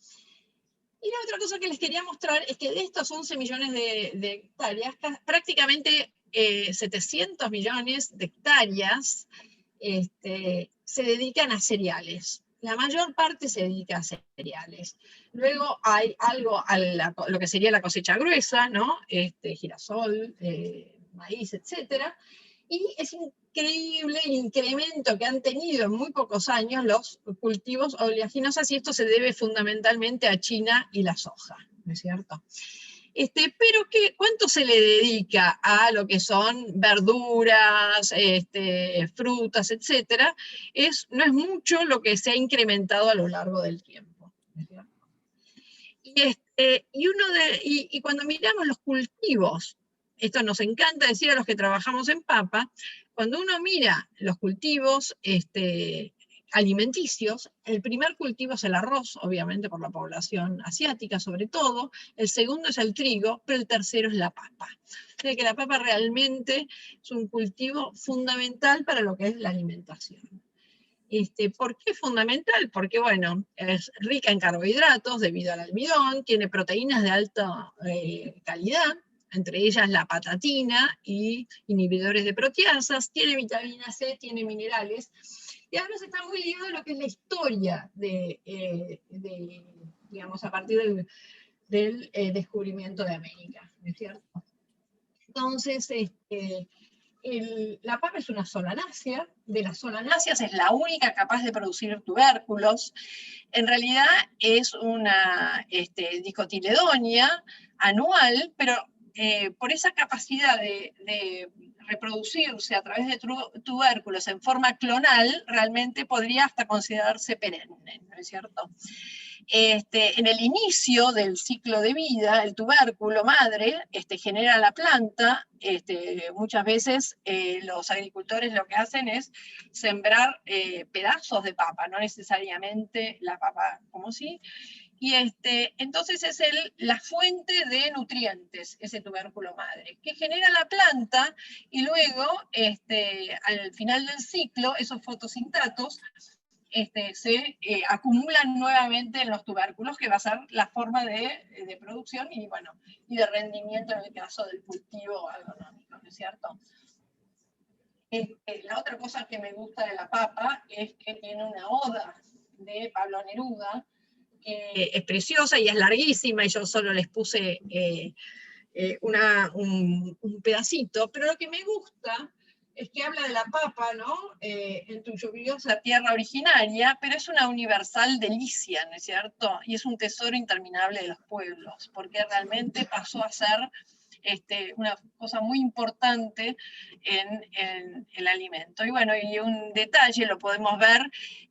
Y la otra cosa que les quería mostrar es que de estos 11 millones de hectáreas, prácticamente 700 millones de hectáreas se dedican a cereales. La mayor parte se dedica a cereales. Luego hay algo a lo que sería la cosecha gruesa, ¿no? Girasol, maíz, etc. Y es increíble el incremento que han tenido en muy pocos años los cultivos oleaginosas, y esto se debe fundamentalmente a China y la soja, ¿no es cierto? Pero ¿cuánto se le dedica a lo que son verduras, frutas, etcétera? No es mucho lo que se ha incrementado a lo largo del tiempo. Y cuando miramos los cultivos, esto nos encanta decir a los que trabajamos en papa, cuando uno mira los cultivos alimenticios, el primer cultivo es el arroz, obviamente por la población asiática sobre todo, el segundo es el trigo, pero el tercero es la papa. O sea que la papa realmente es un cultivo fundamental para lo que es la alimentación. ¿Por qué es fundamental? Porque, bueno, es rica en carbohidratos debido al almidón, tiene proteínas de alta calidad, entre ellas la patatina y inhibidores de proteasas, tiene vitamina C, tiene minerales, y además está muy ligado a lo que es la historia digamos, a partir del descubrimiento de América, ¿no es cierto? Entonces, la papa es una solanácea, de las solanáceas es la única capaz de producir tubérculos. En realidad es una dicotiledonia anual, pero por esa capacidad de reproducirse a través de tubérculos en forma clonal, realmente podría hasta considerarse perenne, ¿no es cierto? En el inicio del ciclo de vida, el tubérculo madre genera la planta. Muchas veces los agricultores lo que hacen es sembrar pedazos de papa, no necesariamente la papa como sí. Y entonces es la fuente de nutrientes, ese tubérculo madre, que genera la planta, y luego al final del ciclo esos fotosintratos se acumulan nuevamente en los tubérculos, que va a ser la forma de producción y, bueno, y de rendimiento en el caso del cultivo agronómico, ¿no es cierto? La otra cosa que me gusta de la papa es que tiene una oda de Pablo Neruda, que es preciosa y es larguísima, y yo solo les puse un pedacito, pero lo que me gusta es que habla de la papa, ¿no? En tu lluviosa tierra originaria, pero es una universal delicia, ¿no es cierto? Y es un tesoro interminable de los pueblos, porque realmente pasó a ser una cosa muy importante en el alimento. Y bueno, y un detalle lo podemos ver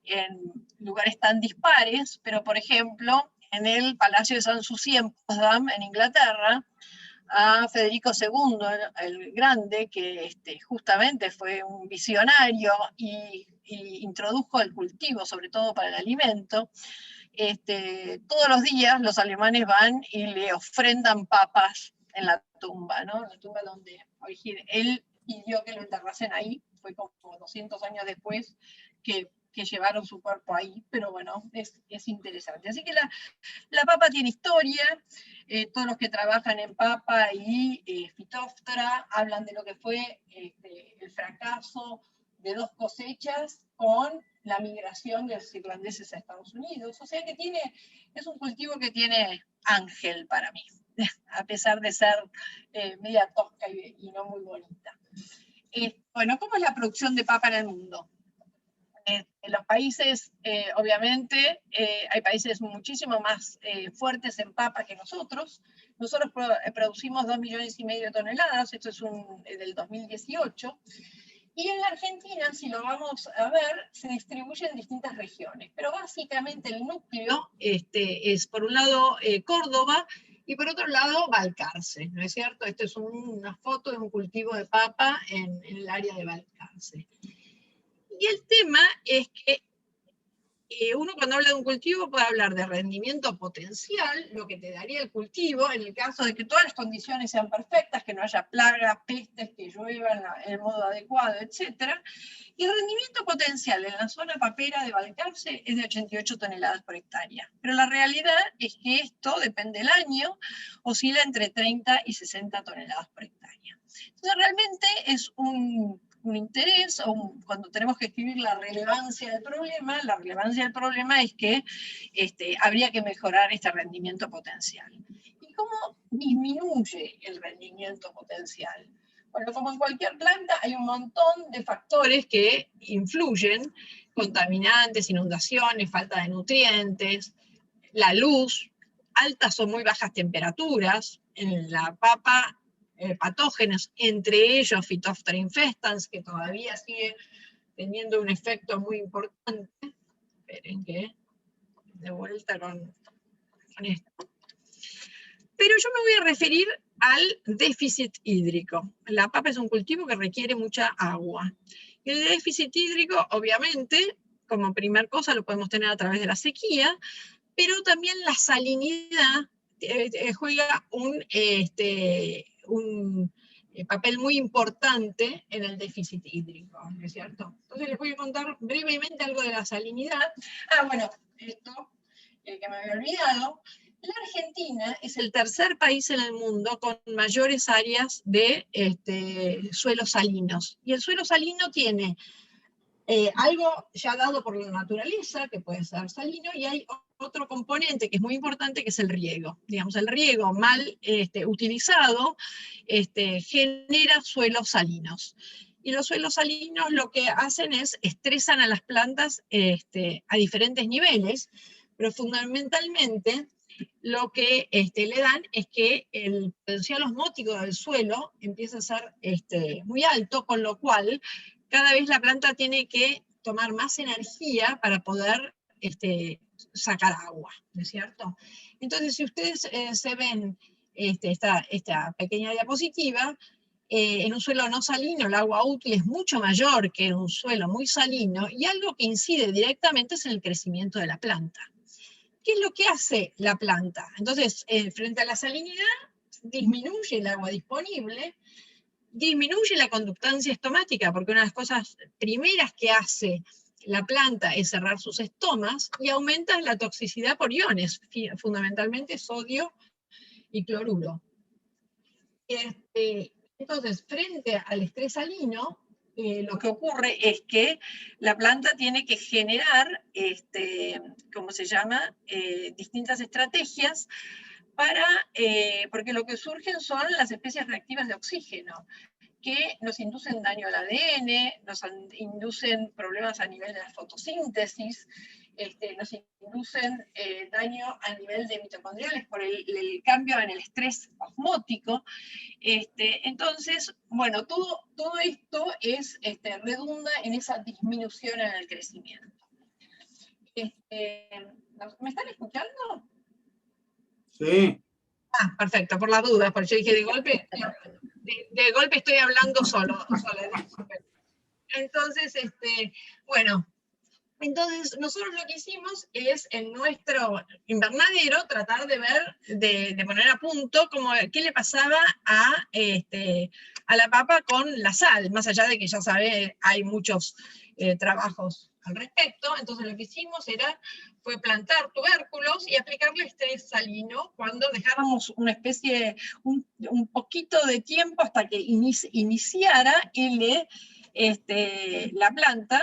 en lugares tan dispares, pero por ejemplo, en el Palacio de Sanssouci en Potsdam, en Inglaterra, a Federico II el Grande, que justamente fue un visionario y introdujo el cultivo, sobre todo para el alimento. Todos los días los alemanes van y le ofrendan papas en la tumba, ¿no? En la tumba donde él pidió que lo enterrasen ahí, fue como 200 años después que llevaron su cuerpo ahí, pero bueno, es interesante. Así que la papa tiene historia. Todos los que trabajan en papa y Phytophthora hablan de lo que fue el fracaso de 2 cosechas con la migración de los irlandeses a Estados Unidos. O sea que es un cultivo que tiene ángel para mí, a pesar de ser media tosca y no muy bonita. Bueno, ¿cómo es la producción de papa en el mundo? En los países, obviamente, hay países muchísimo más fuertes en papa que nosotros. Nosotros producimos 2,5 millones de toneladas, esto es del 2018. Y en la Argentina, si lo vamos a ver, se distribuye en distintas regiones. Pero básicamente el núcleo es, por un lado, Córdoba, y por otro lado, Balcarce, ¿no es cierto? Esta es una foto de un cultivo de papa en el área de Balcarce. Y el tema es que uno cuando habla de un cultivo puede hablar de rendimiento potencial, lo que te daría el cultivo, en el caso de que todas las condiciones sean perfectas, que no haya plagas, pestes, que llueva en el modo adecuado, etc. Y el rendimiento potencial en la zona papera de Balcarce es de 88 toneladas por hectárea. Pero la realidad es que esto, depende del año, oscila entre 30 y 60 toneladas por hectárea. Entonces realmente es un interés, o cuando tenemos que escribir la relevancia del problema es que habría que mejorar este rendimiento potencial. ¿Y cómo disminuye el rendimiento potencial? Bueno, como en cualquier planta hay un montón de factores que influyen, contaminantes, inundaciones, falta de nutrientes, la luz, altas o muy bajas temperaturas. En la papa, patógenos, entre ellos Phytophthora infestans, que todavía sigue teniendo un efecto muy importante. Esperen que de vuelta con esto. Pero yo me voy a referir al déficit hídrico. La papa es un cultivo que requiere mucha agua. Y el déficit hídrico, obviamente, como primer cosa, lo podemos tener a través de la sequía, pero también la salinidad juega un papel muy importante en el déficit hídrico, ¿no es cierto? Entonces les voy a contar brevemente algo de la salinidad. Bueno, esto que me había olvidado. La Argentina es el tercer país en el mundo con mayores áreas de suelos salinos. Y el suelo salino tiene algo ya dado por la naturaleza, que puede ser salino, y hay otro componente que es muy importante, que es el riego. Digamos, el riego mal utilizado genera suelos salinos. Y los suelos salinos lo que hacen es estresan a las plantas a diferentes niveles, pero fundamentalmente lo que le dan es que el potencial osmótico del suelo empieza a ser muy alto, con lo cual cada vez la planta tiene que tomar más energía para poder sacar agua, ¿no es cierto? Entonces, si ustedes se ven esta pequeña diapositiva, en un suelo no salino el agua útil es mucho mayor que en un suelo muy salino, y algo que incide directamente es en el crecimiento de la planta. ¿Qué es lo que hace la planta? Entonces, frente a la salinidad, disminuye el agua disponible, disminuye la conductancia estomática, porque una de las cosas primeras que hace la planta es cerrar sus estomas, y aumenta la toxicidad por iones, fundamentalmente sodio y cloruro. Entonces, frente al estrés salino, lo que ocurre es que la planta tiene que generar, ¿cómo se llama?, distintas estrategias para, porque lo que surgen son las especies reactivas de oxígeno, que nos inducen daño al ADN, nos inducen problemas a nivel de la fotosíntesis, nos inducen daño a nivel de mitocondriales por el cambio en el estrés osmótico. Entonces, bueno, todo esto redunda en esa disminución en el crecimiento. ¿Me están escuchando? Sí. Perfecto, por las dudas, porque yo dije de golpe estoy hablando sola. Entonces, bueno, entonces nosotros lo que hicimos es en nuestro invernadero tratar de ver, de poner a punto qué le pasaba a la papa con la sal, más allá de que ya sabe, hay muchos trabajos al respecto. Entonces lo que hicimos fue plantar tubérculos y aplicarle estrés salino cuando dejábamos una especie, un poquito de tiempo hasta que iniciara la planta,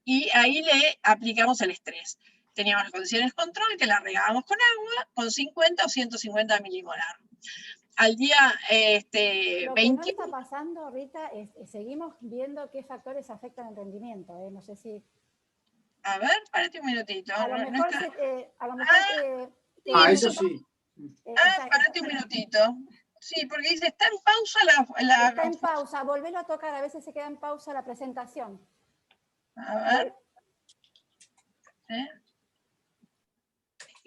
y ahí le aplicamos el estrés. Teníamos las condiciones de control, que la regábamos con agua, con 50 o 150 milimolar. Al día 20... Lo que no está pasando, Rita, seguimos viendo qué factores afectan el rendimiento. No sé si A ver, párate un minutito. A lo No mejor, está... Eso sí. Párate un minutito. Sí, porque dice, está en pausa Está en pausa, volverlo a tocar, a veces se queda en pausa la presentación. A ver.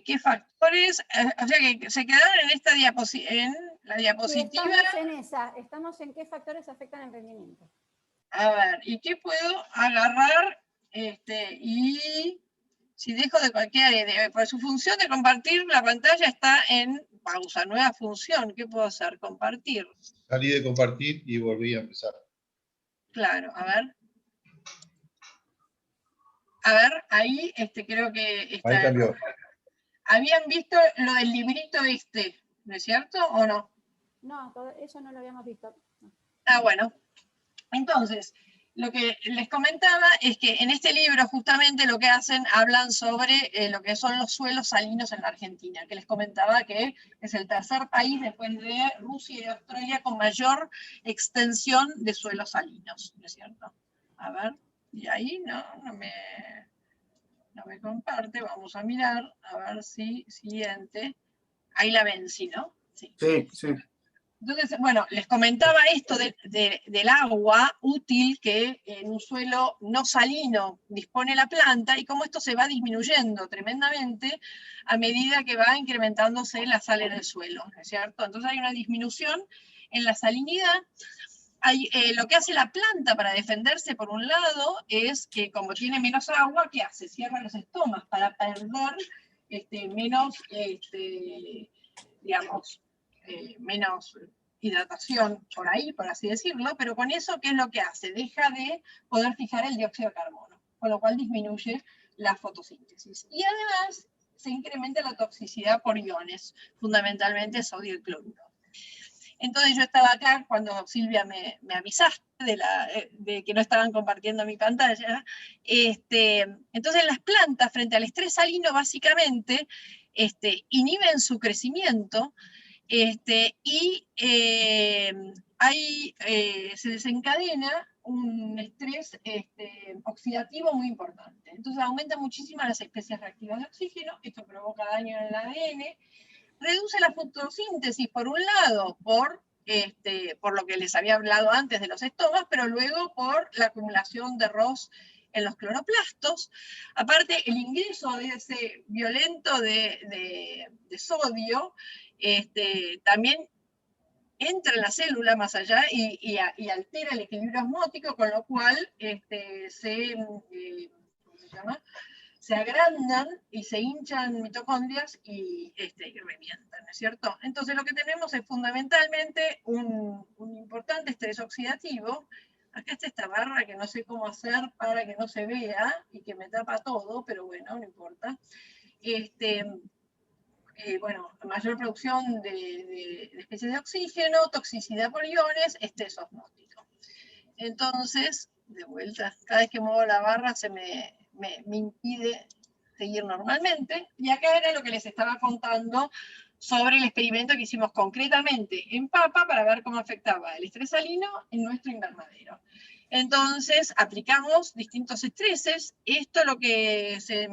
¿Qué factores? O sea, que se quedaron en esta la diapositiva. Sí, estamos en esa. Estamos en qué factores afectan el rendimiento. A ver, ¿y qué puedo agarrar? Y si dejo de cualquier... Por su función de compartir, la pantalla está en pausa. Nueva función. ¿Qué puedo hacer? Compartir. Salí de compartir y volví a empezar. Claro, a ver. A ver, ahí creo que está. Ahí cambió. ¿Habían visto lo del librito ¿no es cierto o no? No, eso no lo habíamos visto. Ah, bueno. Entonces, lo que les comentaba es que en este libro justamente lo que hacen, hablan sobre lo que son los suelos salinos en la Argentina, que les comentaba que es el tercer país después de Rusia y Australia con mayor extensión de suelos salinos, ¿no es cierto? A ver, y ahí no me comparte, vamos a mirar, a ver si, siguiente, ahí la ven, ¿sí, no? Sí. Sí. Entonces, bueno, les comentaba esto del agua útil que en un suelo no salino dispone la planta y cómo esto se va disminuyendo tremendamente a medida que va incrementándose la sal en el suelo, ¿no es cierto? Entonces hay una disminución en la salinidad. Lo que hace la planta para defenderse, por un lado, es que como tiene menos agua, ¿qué hace? Cierra los estomas para perder menos, digamos, menos hidratación por ahí, por así decirlo, pero con eso, ¿qué es lo que hace? Deja de poder fijar el dióxido de carbono, con lo cual disminuye la fotosíntesis. Y además se incrementa la toxicidad por iones, fundamentalmente sodio y cloruro. Entonces yo estaba acá cuando Silvia me avisaste de que no estaban compartiendo mi pantalla. Entonces las plantas frente al estrés salino básicamente inhiben su crecimiento y se desencadena un estrés oxidativo muy importante. Entonces aumenta muchísimo las especies reactivas de oxígeno, esto provoca daño en el ADN, reduce la fotosíntesis por un lado, por lo que les había hablado antes de los estomas, pero luego por la acumulación de ROS en los cloroplastos. Aparte, el ingreso de ese violento de sodio también entra en la célula más allá y altera el equilibrio osmótico, con lo cual se agrandan y se hinchan mitocondrias y revientan, ¿no es cierto? Entonces lo que tenemos es fundamentalmente un importante estrés oxidativo. Acá está esta barra que no sé cómo hacer para que no se vea y que me tapa todo, pero bueno, no importa. Bueno, mayor producción de especies de oxígeno, toxicidad por iones, estrés osmótico. Entonces, de vuelta, cada vez que muevo la barra se me impide seguir normalmente. Y acá era lo que les estaba contando sobre el experimento que hicimos concretamente en papa para ver cómo afectaba el estrés salino en nuestro invernadero. Entonces, aplicamos distintos estreses. Esto es lo que se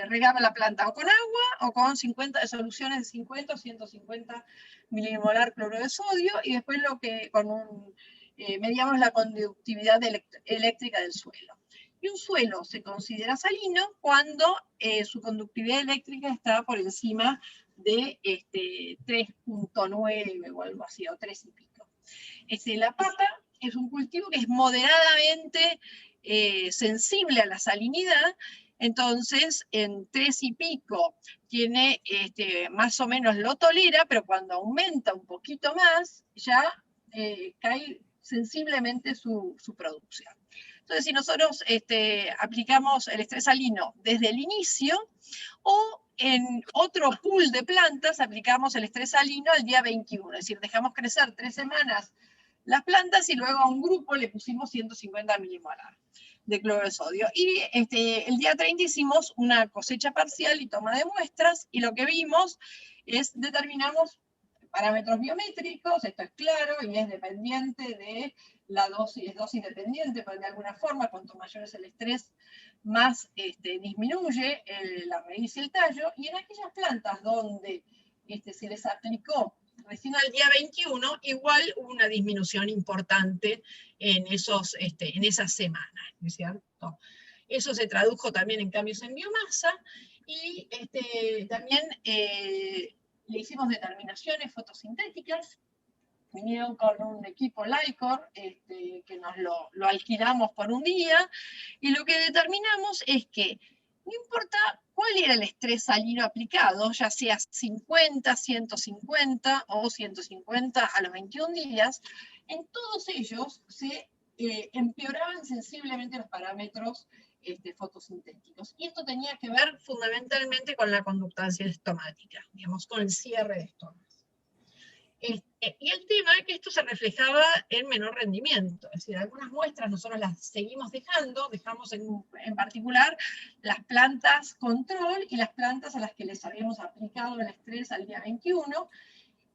regaba la planta o con agua o con soluciones de 50 o 150 milimolar cloruro de sodio, y después medíamos la conductividad eléctrica del suelo. Y un suelo se considera salino cuando su conductividad eléctrica está por encima de 3.9 o algo así, o 3 y pico. La papa es un cultivo que es moderadamente sensible a la salinidad, entonces en 3 y pico tiene, más o menos lo tolera, pero cuando aumenta un poquito más, ya cae sensiblemente su producción. Entonces, si nosotros aplicamos el estrés salino desde el inicio, o en otro pool de plantas aplicamos el estrés salino al día 21, es decir, dejamos crecer 3 semanas las plantas y luego a un grupo le pusimos 150 milimolar de cloruro de sodio. Y el día 30 hicimos una cosecha parcial y toma de muestras, y lo que vimos determinamos parámetros biométricos, esto es claro, y es dependiente de la dosis, es dosis dependiente, pero de alguna forma, cuanto mayor es el estrés, más disminuye la raíz y el tallo, y en aquellas plantas donde se les aplicó recién al día 21, igual hubo una disminución importante en esas semanas, ¿no es cierto? Eso se tradujo también en cambios en biomasa, y también le hicimos determinaciones fotosintéticas. Vinieron con un equipo Lycor, que nos lo alquilamos por un día, y lo que determinamos es que no importa cuál era el estrés salino aplicado, ya sea 50, 150 o 150 a los 21 días, en todos ellos se empeoraban sensiblemente los parámetros fotosintéticos. Y esto tenía que ver fundamentalmente con la conductancia estomática, digamos, con el cierre de estomas. Y el tema es que esto se reflejaba en menor rendimiento, es decir, algunas muestras nosotros las seguimos dejamos en particular las plantas control y las plantas a las que les habíamos aplicado el estrés al día 21,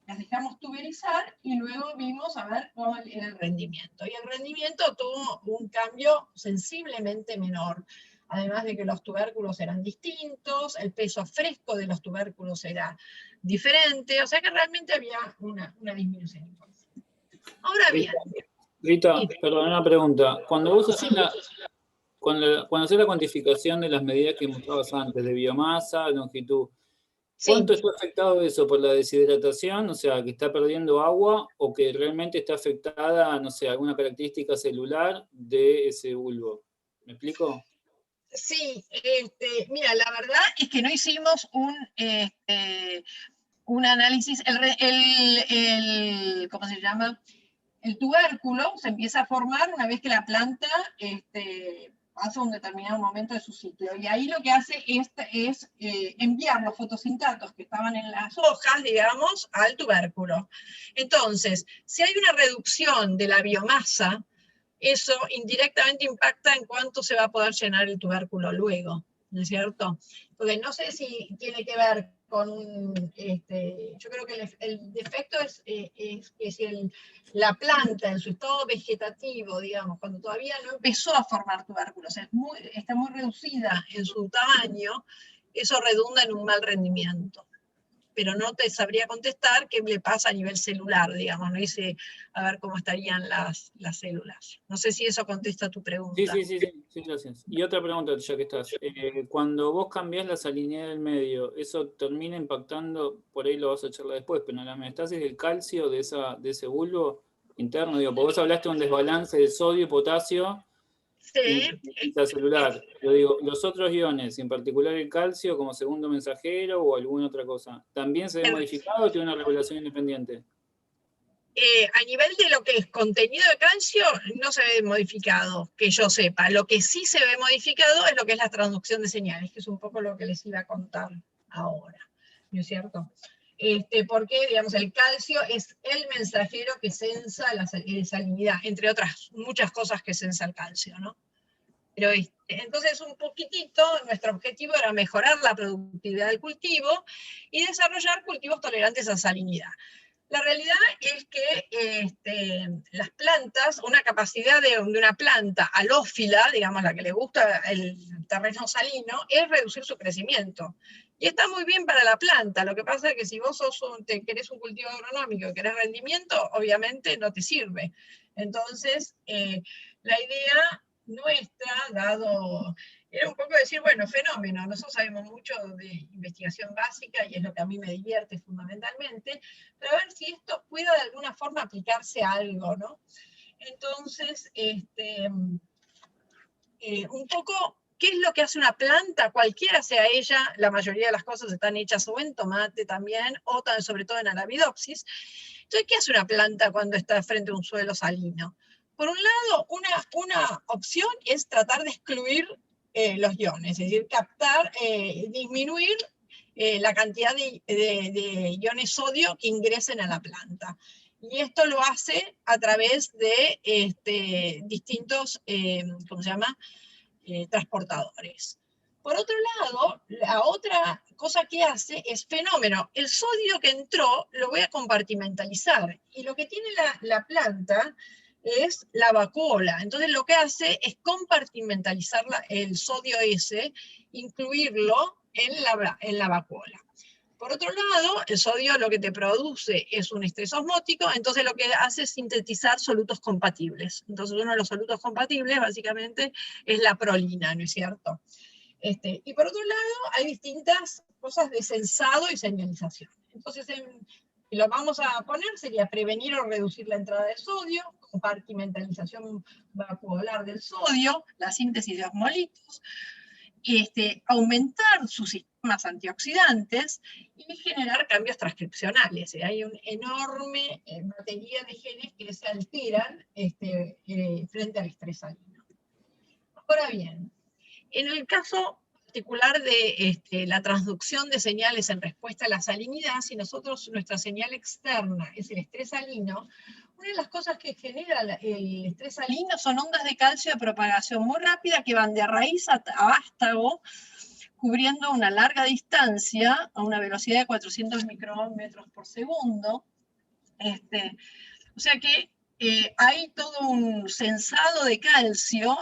las dejamos tuberizar y luego vimos a ver cuál era el rendimiento. Y el rendimiento tuvo un cambio sensiblemente menor, además de que los tubérculos eran distintos, el peso fresco de los tubérculos era diferente, o sea que realmente había una disminución importante. Ahora bien... Rita, perdón, una pregunta. Cuando vos haces cuando haces la cuantificación de las medidas que mostrabas antes, de biomasa, longitud, ¿cuánto está afectado eso por la deshidratación? O sea, que está perdiendo agua, o que realmente está afectada, no sé, alguna característica celular de ese bulbo. ¿Me explico? Sí, mira, la verdad es que no hicimos un análisis, ¿cómo se llama? El tubérculo se empieza a formar una vez que la planta pasa un determinado momento de su ciclo, y ahí lo que hace es enviar los fotosintatos que estaban en las hojas, digamos, al tubérculo. Entonces, si hay una reducción de la biomasa, eso indirectamente impacta en cuánto se va a poder llenar el tubérculo luego, ¿no es cierto? Porque no sé si tiene que ver con yo creo que el defecto es que si la planta en su estado vegetativo, digamos, cuando todavía no empezó a formar tubérculos, está muy reducida en su tamaño, eso redunda en un mal rendimiento. Pero no te sabría contestar qué le pasa a nivel celular, digamos, no hice a ver cómo estarían las células. No sé si eso contesta tu pregunta. Sí, gracias. Y otra pregunta, ya que estás. Cuando vos cambiás la salinidad del medio, ¿eso termina impactando, por ahí lo vas a charlar después, pero en la metastasis del calcio de ese bulbo interno? Digo, porque vos hablaste de un desbalance de sodio y potasio intracelular. Yo digo, los otros iones, en particular el calcio como segundo mensajero o alguna otra cosa, ¿también se ve modificado o tiene una regulación independiente? A nivel de lo que es contenido de calcio, no se ve modificado, que yo sepa. Lo que sí se ve modificado es lo que es la transducción de señales, que es un poco lo que les iba a contar ahora, ¿no es cierto? Porque, digamos, el calcio es el mensajero que sensa la salinidad, entre otras muchas cosas que sensa el calcio, ¿no? Pero entonces un poquitito, nuestro objetivo era mejorar la productividad del cultivo y desarrollar cultivos tolerantes a salinidad. La realidad es que las plantas, una capacidad de una planta halófila, digamos la que le gusta el terreno salino, es reducir su crecimiento. Y está muy bien para la planta, lo que pasa es que si vos querés un cultivo agronómico y querés rendimiento, obviamente no te sirve. Entonces, la idea nuestra, era un poco decir, bueno, fenómeno, nosotros sabemos mucho de investigación básica y es lo que a mí me divierte fundamentalmente, pero a ver si esto pueda de alguna forma aplicarse a algo, ¿no? Entonces, un poco, ¿qué es lo que hace una planta? Cualquiera sea ella, la mayoría de las cosas están hechas o en tomate también, o sobre todo en Arabidopsis. Entonces, ¿qué hace una planta cuando está frente a un suelo salino? Por un lado, una opción es tratar de excluir los iones, es decir, disminuir la cantidad de iones sodio que ingresen a la planta. Y esto lo hace a través de distintos, ¿cómo se llama?, transportadores. Por otro lado, la otra cosa que hace es fenómeno. El sodio que entró lo voy a compartimentalizar. Y lo que tiene la planta es la vacuola. Entonces lo que hace es compartimentalizar el sodio S, incluirlo en la vacuola. Por otro lado, el sodio lo que te produce es un estrés osmótico, entonces lo que hace es sintetizar solutos compatibles. Entonces uno de los solutos compatibles básicamente es la prolina, ¿no es cierto? Y por otro lado, hay distintas cosas de sensado y señalización. Entonces, lo vamos a poner sería prevenir o reducir la entrada de sodio, compartimentalización vacuolar del sodio, la síntesis de osmolitos, aumentar sus sistemas antioxidantes y generar cambios transcripcionales. Hay una enorme batería de genes que se alteran frente al estrés salino. Ahora bien, en el caso particular de la transducción de señales en respuesta a la salinidad, si nuestra señal externa es el estrés salino, una de las cosas que genera el estrés salino son ondas de calcio de propagación muy rápida que van de raíz a vástago, cubriendo una larga distancia a una velocidad de 400 micrómetros por segundo. O sea que hay todo un sensado de calcio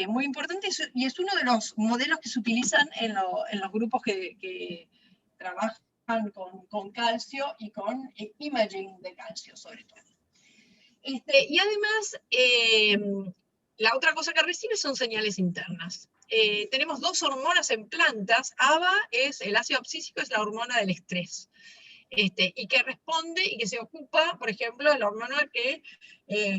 muy importante, y es uno de los modelos que se utilizan en los grupos que trabajan con calcio y con imaging de calcio sobre todo. Y además, la otra cosa que recibe son señales internas. Tenemos dos hormonas en plantas. ABA es el ácido abscísico, es la hormona del estrés. Y que responde y que se ocupa, por ejemplo, de la hormona que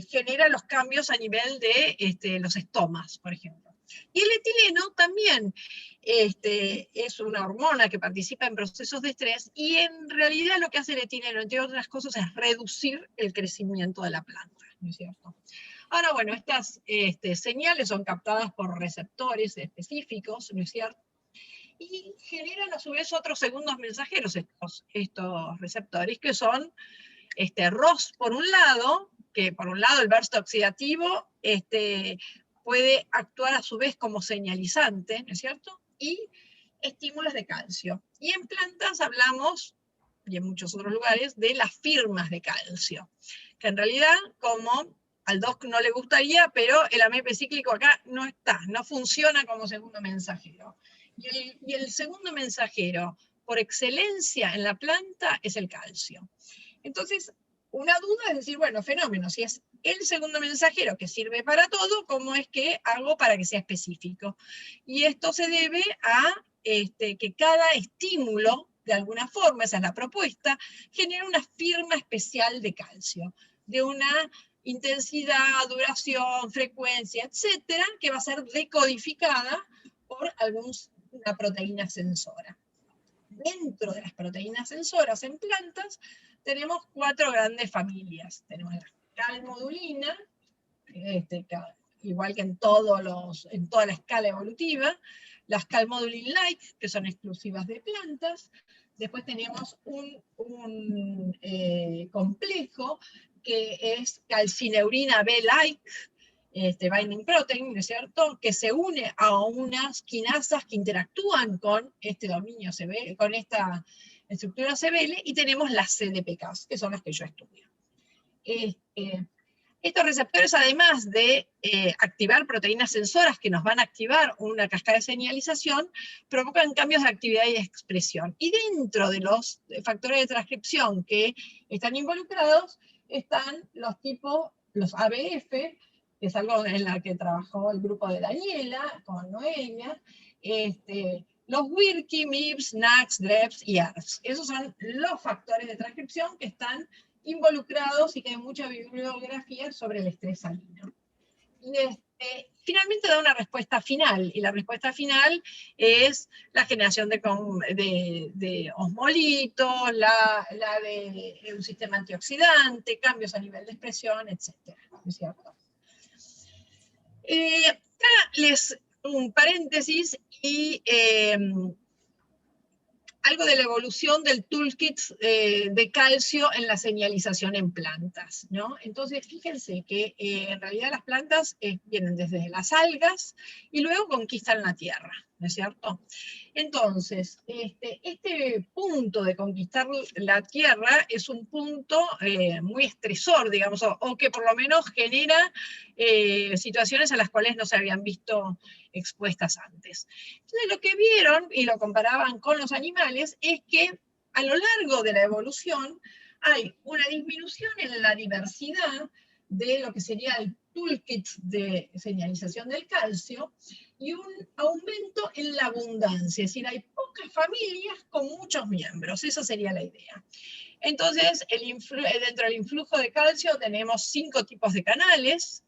genera los cambios a nivel de los estomas, por ejemplo. Y el etileno también es una hormona que participa en procesos de estrés, y en realidad lo que hace el etileno, entre otras cosas, es reducir el crecimiento de la planta, ¿no es cierto? Ahora, bueno, estas señales son captadas por receptores específicos, ¿no es cierto? Y generan a su vez otros segundos mensajeros estos receptores, que son ROS por un lado, que por un lado el burst oxidativo puede actuar a su vez como señalizante, ¿no es cierto? Y estímulos de calcio. Y en plantas hablamos, y en muchos otros lugares, de las firmas de calcio, que en realidad, como al DOC no le gustaría, pero el AMP cíclico acá no funciona como segundo mensajero. Y el segundo mensajero, por excelencia en la planta, es el calcio. Entonces, una duda es decir, bueno, fenómeno, si es el segundo mensajero que sirve para todo, ¿cómo es que hago para que sea específico? Y esto se debe a que cada estímulo, de alguna forma, esa es la propuesta, genera una firma especial de calcio, de una intensidad, duración, frecuencia, etcétera, que va a ser decodificada por una proteína sensora. Dentro de las proteínas sensoras en plantas tenemos 4 grandes familias. Tenemos la calmodulina, igual que en toda la escala evolutiva, las calmodulin-like, que son exclusivas de plantas. Después tenemos un complejo que es calcineurina B-like, binding protein, ¿no es cierto?, que se une a unas quinasas que interactúan con este dominio CBL, con esta estructura CBL, y tenemos las CDPKs, que son las que yo estudio. Estos receptores, además de activar proteínas sensoras que nos van a activar una cascada de señalización, provocan cambios de actividad y de expresión. Y dentro de los factores de transcripción que están involucrados, están los ABF, que es algo en la que trabajó el grupo de Daniela, con Noelia, los Wirky, MIPS, NACS, DREPS y ARFs. Esos son los factores de transcripción que están involucrados y que hay mucha bibliografía sobre el estrés salino. Y finalmente da una respuesta final, y la respuesta final es la generación de osmolitos, la de un sistema antioxidante, cambios a nivel de expresión, etc. ¿No es cierto? Acá un paréntesis y algo de la evolución del toolkit de calcio en la señalización en plantas, ¿no? Entonces, fíjense que en realidad las plantas vienen desde las algas y luego conquistan la tierra, ¿no es cierto? Entonces, este punto de conquistar la Tierra es un punto muy estresor, digamos, o que por lo menos genera situaciones a las cuales no se habían visto expuestas antes. Entonces, lo que vieron, y lo comparaban con los animales, es que a lo largo de la evolución hay una disminución en la diversidad de lo que sería el toolkit de señalización del calcio, y un aumento en la abundancia, es decir, hay pocas familias con muchos miembros, esa sería la idea. Entonces, dentro del influjo de calcio tenemos 5 tipos de canales.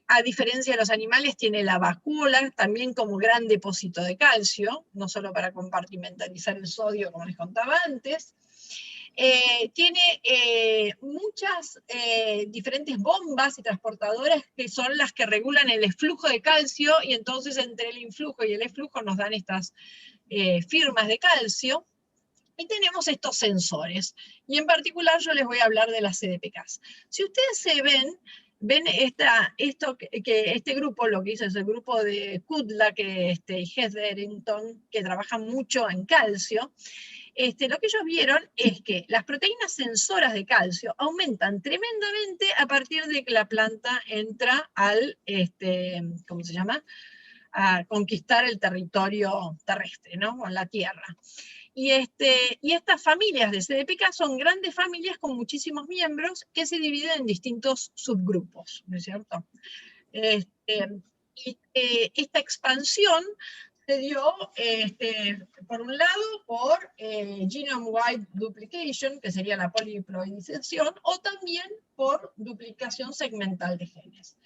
A diferencia de los animales, tiene la vacuola también como gran depósito de calcio, no solo para compartimentalizar el sodio, como les contaba antes. Tiene muchas diferentes bombas y transportadoras que son las que regulan el eflujo de calcio, y entonces entre el influjo y el eflujo nos dan estas firmas de calcio. Y tenemos estos sensores, y en particular yo les voy a hablar de las CDPKs. Si ustedes se ven este grupo, lo que hizo es el grupo de Kudla y Hetherington, que trabajan mucho en calcio. Lo que ellos vieron es que las proteínas sensoras de calcio aumentan tremendamente a partir de que la planta entra al, ¿cómo se llama?, a conquistar el territorio terrestre, ¿no?, o la Tierra. Y estas familias de CDPK son grandes familias con muchísimos miembros que se dividen en distintos subgrupos, ¿no es cierto? Esta expansión se dio, por un lado, por genome-wide duplication, que sería la poliploidización, o también por duplicación segmental de genes,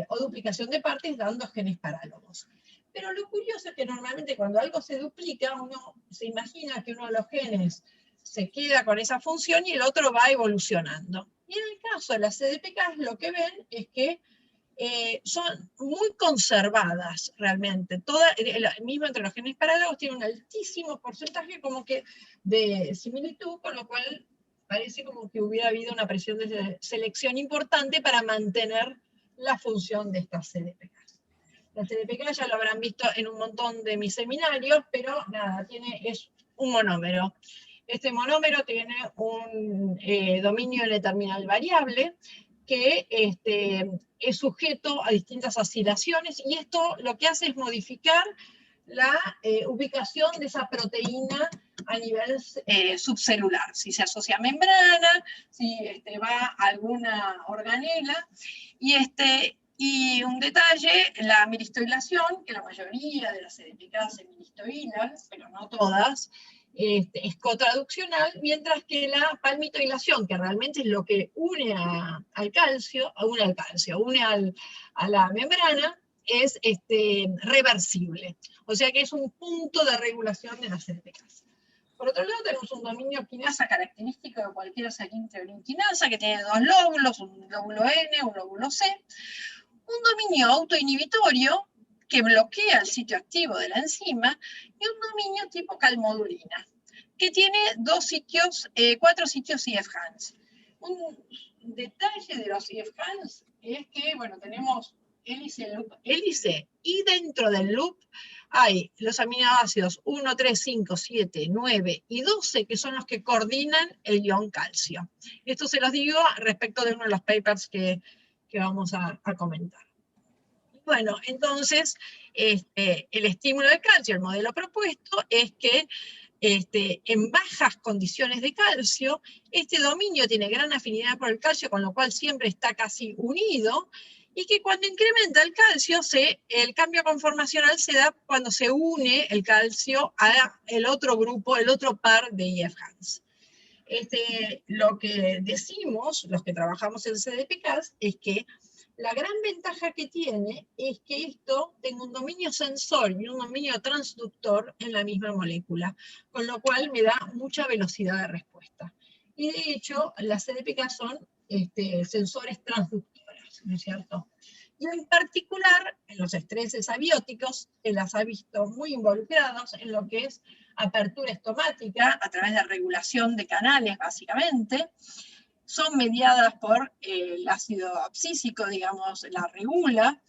o duplicación de partes dando genes parálogos. Pero lo curioso es que normalmente cuando algo se duplica, uno se imagina que uno de los genes se queda con esa función y el otro va evolucionando. Y en el caso de las CDPK, lo que ven es que son muy conservadas realmente. Mismo entre los genes parálogos tiene un altísimo porcentaje como que de similitud, con lo cual parece como que hubiera habido una presión de selección importante para mantener la función de estas CDPK. La CDPK ya lo habrán visto en un montón de mis seminarios, pero nada, es un monómero. Este monómero tiene un dominio N-terminal variable, que es sujeto a distintas oscilaciones, y esto lo que hace es modificar la ubicación de esa proteína a nivel subcelular, si se asocia a membrana, si va a alguna organela, y un detalle, la miristoilación, que la mayoría de las CDPK se miristoilan, pero no todas, es cotraduccional, mientras que la palmitoilación, que realmente es lo que une al calcio, une a la membrana, es reversible. O sea que es un punto de regulación de las CDPK. Por otro lado, tenemos un dominio quinasa característico de cualquier quinasa, que tiene 2 lóbulos, un lóbulo N, un lóbulo C, un dominio autoinhibitorio que bloquea el sitio activo de la enzima, y un dominio tipo calmodulina, que tiene 4 sitios IF-HANS. Un detalle de los IF-HANS es que, bueno, tenemos hélice, loop, hélice, y dentro del loop hay los aminoácidos 1, 3, 5, 7, 9 y 12, que son los que coordinan el ion calcio. Esto se los digo respecto de uno de los papers que vamos a comentar. Bueno, entonces, el estímulo de calcio, el modelo propuesto, es que en bajas condiciones de calcio, este dominio tiene gran afinidad por el calcio, con lo cual siempre está casi unido, y que cuando incrementa el calcio, el cambio conformacional se da cuando se une el calcio al otro grupo, el otro par de IF-HANS. Lo que decimos, los que trabajamos en CDPKs, es que la gran ventaja que tiene es que esto tenga un dominio sensor y un dominio transductor en la misma molécula, con lo cual me da mucha velocidad de respuesta. Y de hecho, las CDPK son sensores transductoras, ¿no es cierto? Y en particular, en los estreses abióticos, se las ha visto muy involucrados en lo que es apertura estomática, a través de regulación de canales, básicamente. Son mediadas por el ácido abscísico, digamos, la regula.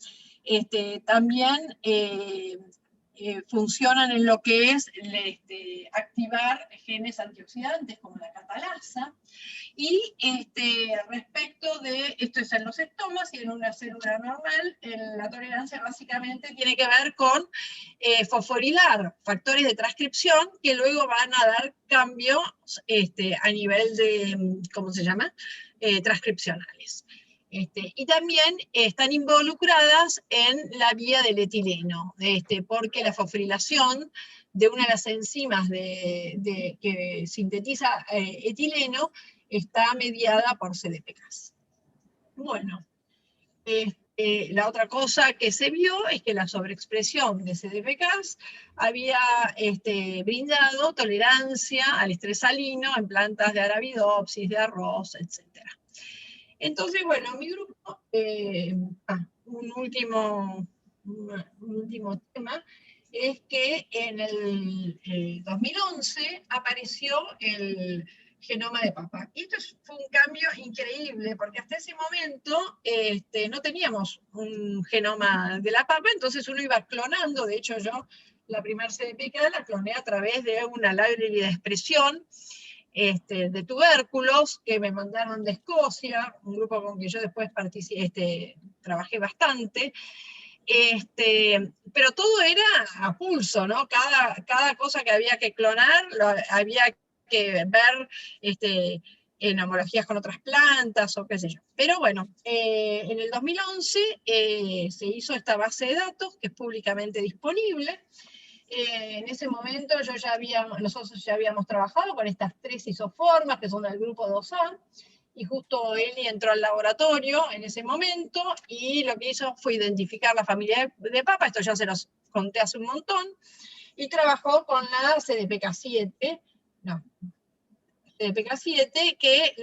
También funcionan en lo que es activar genes antioxidantes como la catalasa. Y respecto de, esto es en los estomas y en una célula normal, la tolerancia básicamente tiene que ver con fosforilar factores de transcripción que luego van a dar cambios a nivel de, ¿cómo se llama? Transcripcionales. Y también están involucradas en la vía del etileno, porque la fosforilación de una de las enzimas que sintetiza etileno está mediada por CDPK. Bueno, la otra cosa que se vio es que la sobreexpresión de CDPK había brindado tolerancia al estrés salino en plantas de Arabidopsis, de arroz, etc. Entonces, bueno, mi grupo, un último tema, es que en el 2011 apareció el genoma de papa. Y esto fue un cambio increíble, porque hasta ese momento no teníamos un genoma de la papa, entonces uno iba clonando. De hecho, yo la primera CDPK la cloné a través de una library de expresión de tubérculos que me mandaron de Escocia, un grupo con que yo después trabajé bastante. Pero todo era a pulso, ¿no? Cada cosa que había que clonar, había que ver en homologías con otras plantas o qué sé yo. Pero bueno, en el 2011 se hizo esta base de datos que es públicamente disponible. En ese momento nosotros ya habíamos trabajado con estas 3 isoformas que son del grupo 2A, y justo Eli entró al laboratorio en ese momento, y lo que hizo fue identificar la familia de papa, esto ya se los conté hace un montón, y trabajó con la CDPK7, que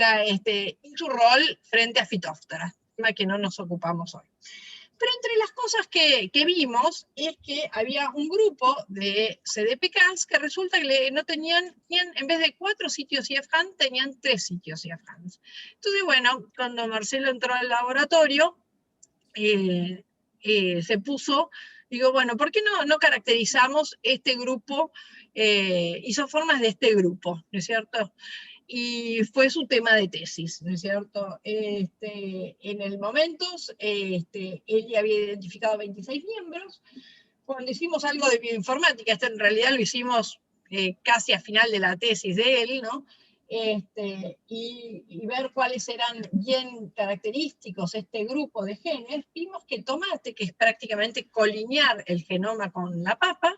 en su rol frente a Phytophthora, tema que no nos ocupamos hoy. Pero entre las cosas que vimos es que había un grupo de CDPKs que resulta que no tenían, en vez de 4 sitios IFHAN, tenían 3 sitios IFHAN. Entonces, bueno, cuando Marcelo entró al laboratorio, se puso, digo, bueno, ¿por qué no caracterizamos este grupo, isoformas de este grupo, ¿no es cierto? Y fue su tema de tesis, ¿no es cierto? En el momento, él ya había identificado 26 miembros. Cuando hicimos algo de bioinformática, esto en realidad lo hicimos casi a final de la tesis de él, ¿no? Y ver cuáles eran bien característicos este grupo de genes, vimos que el tomate, que es prácticamente colinear el genoma con la papa,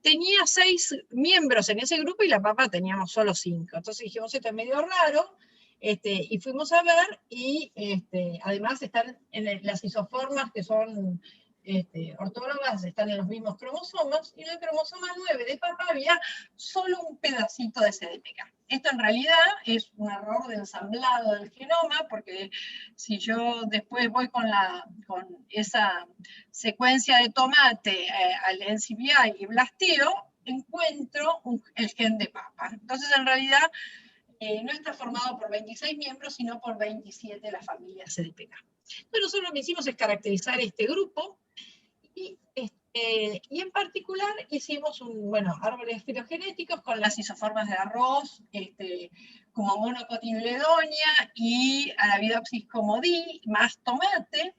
tenía 6 miembros en ese grupo y la papa teníamos solo 5. Entonces dijimos, esto es medio raro, y fuimos a ver, y además están en las isoformas que son ortólogas, están en los mismos cromosomas, y en el cromosoma 9 de papa había solo un pedacito de CDPK. Esto en realidad es un error de ensamblado del genoma, porque si yo después voy con esa secuencia de tomate al NCBI y blasteo, encuentro el gen de papa. Entonces en realidad no está formado por 26 miembros, sino por 27 de la familia CDPK. Entonces nosotros lo que hicimos es caracterizar este grupo, y en particular hicimos árboles filogenéticos con las isoformas de arroz, como monocotiledonia, y Arabidopsis como di, más tomate.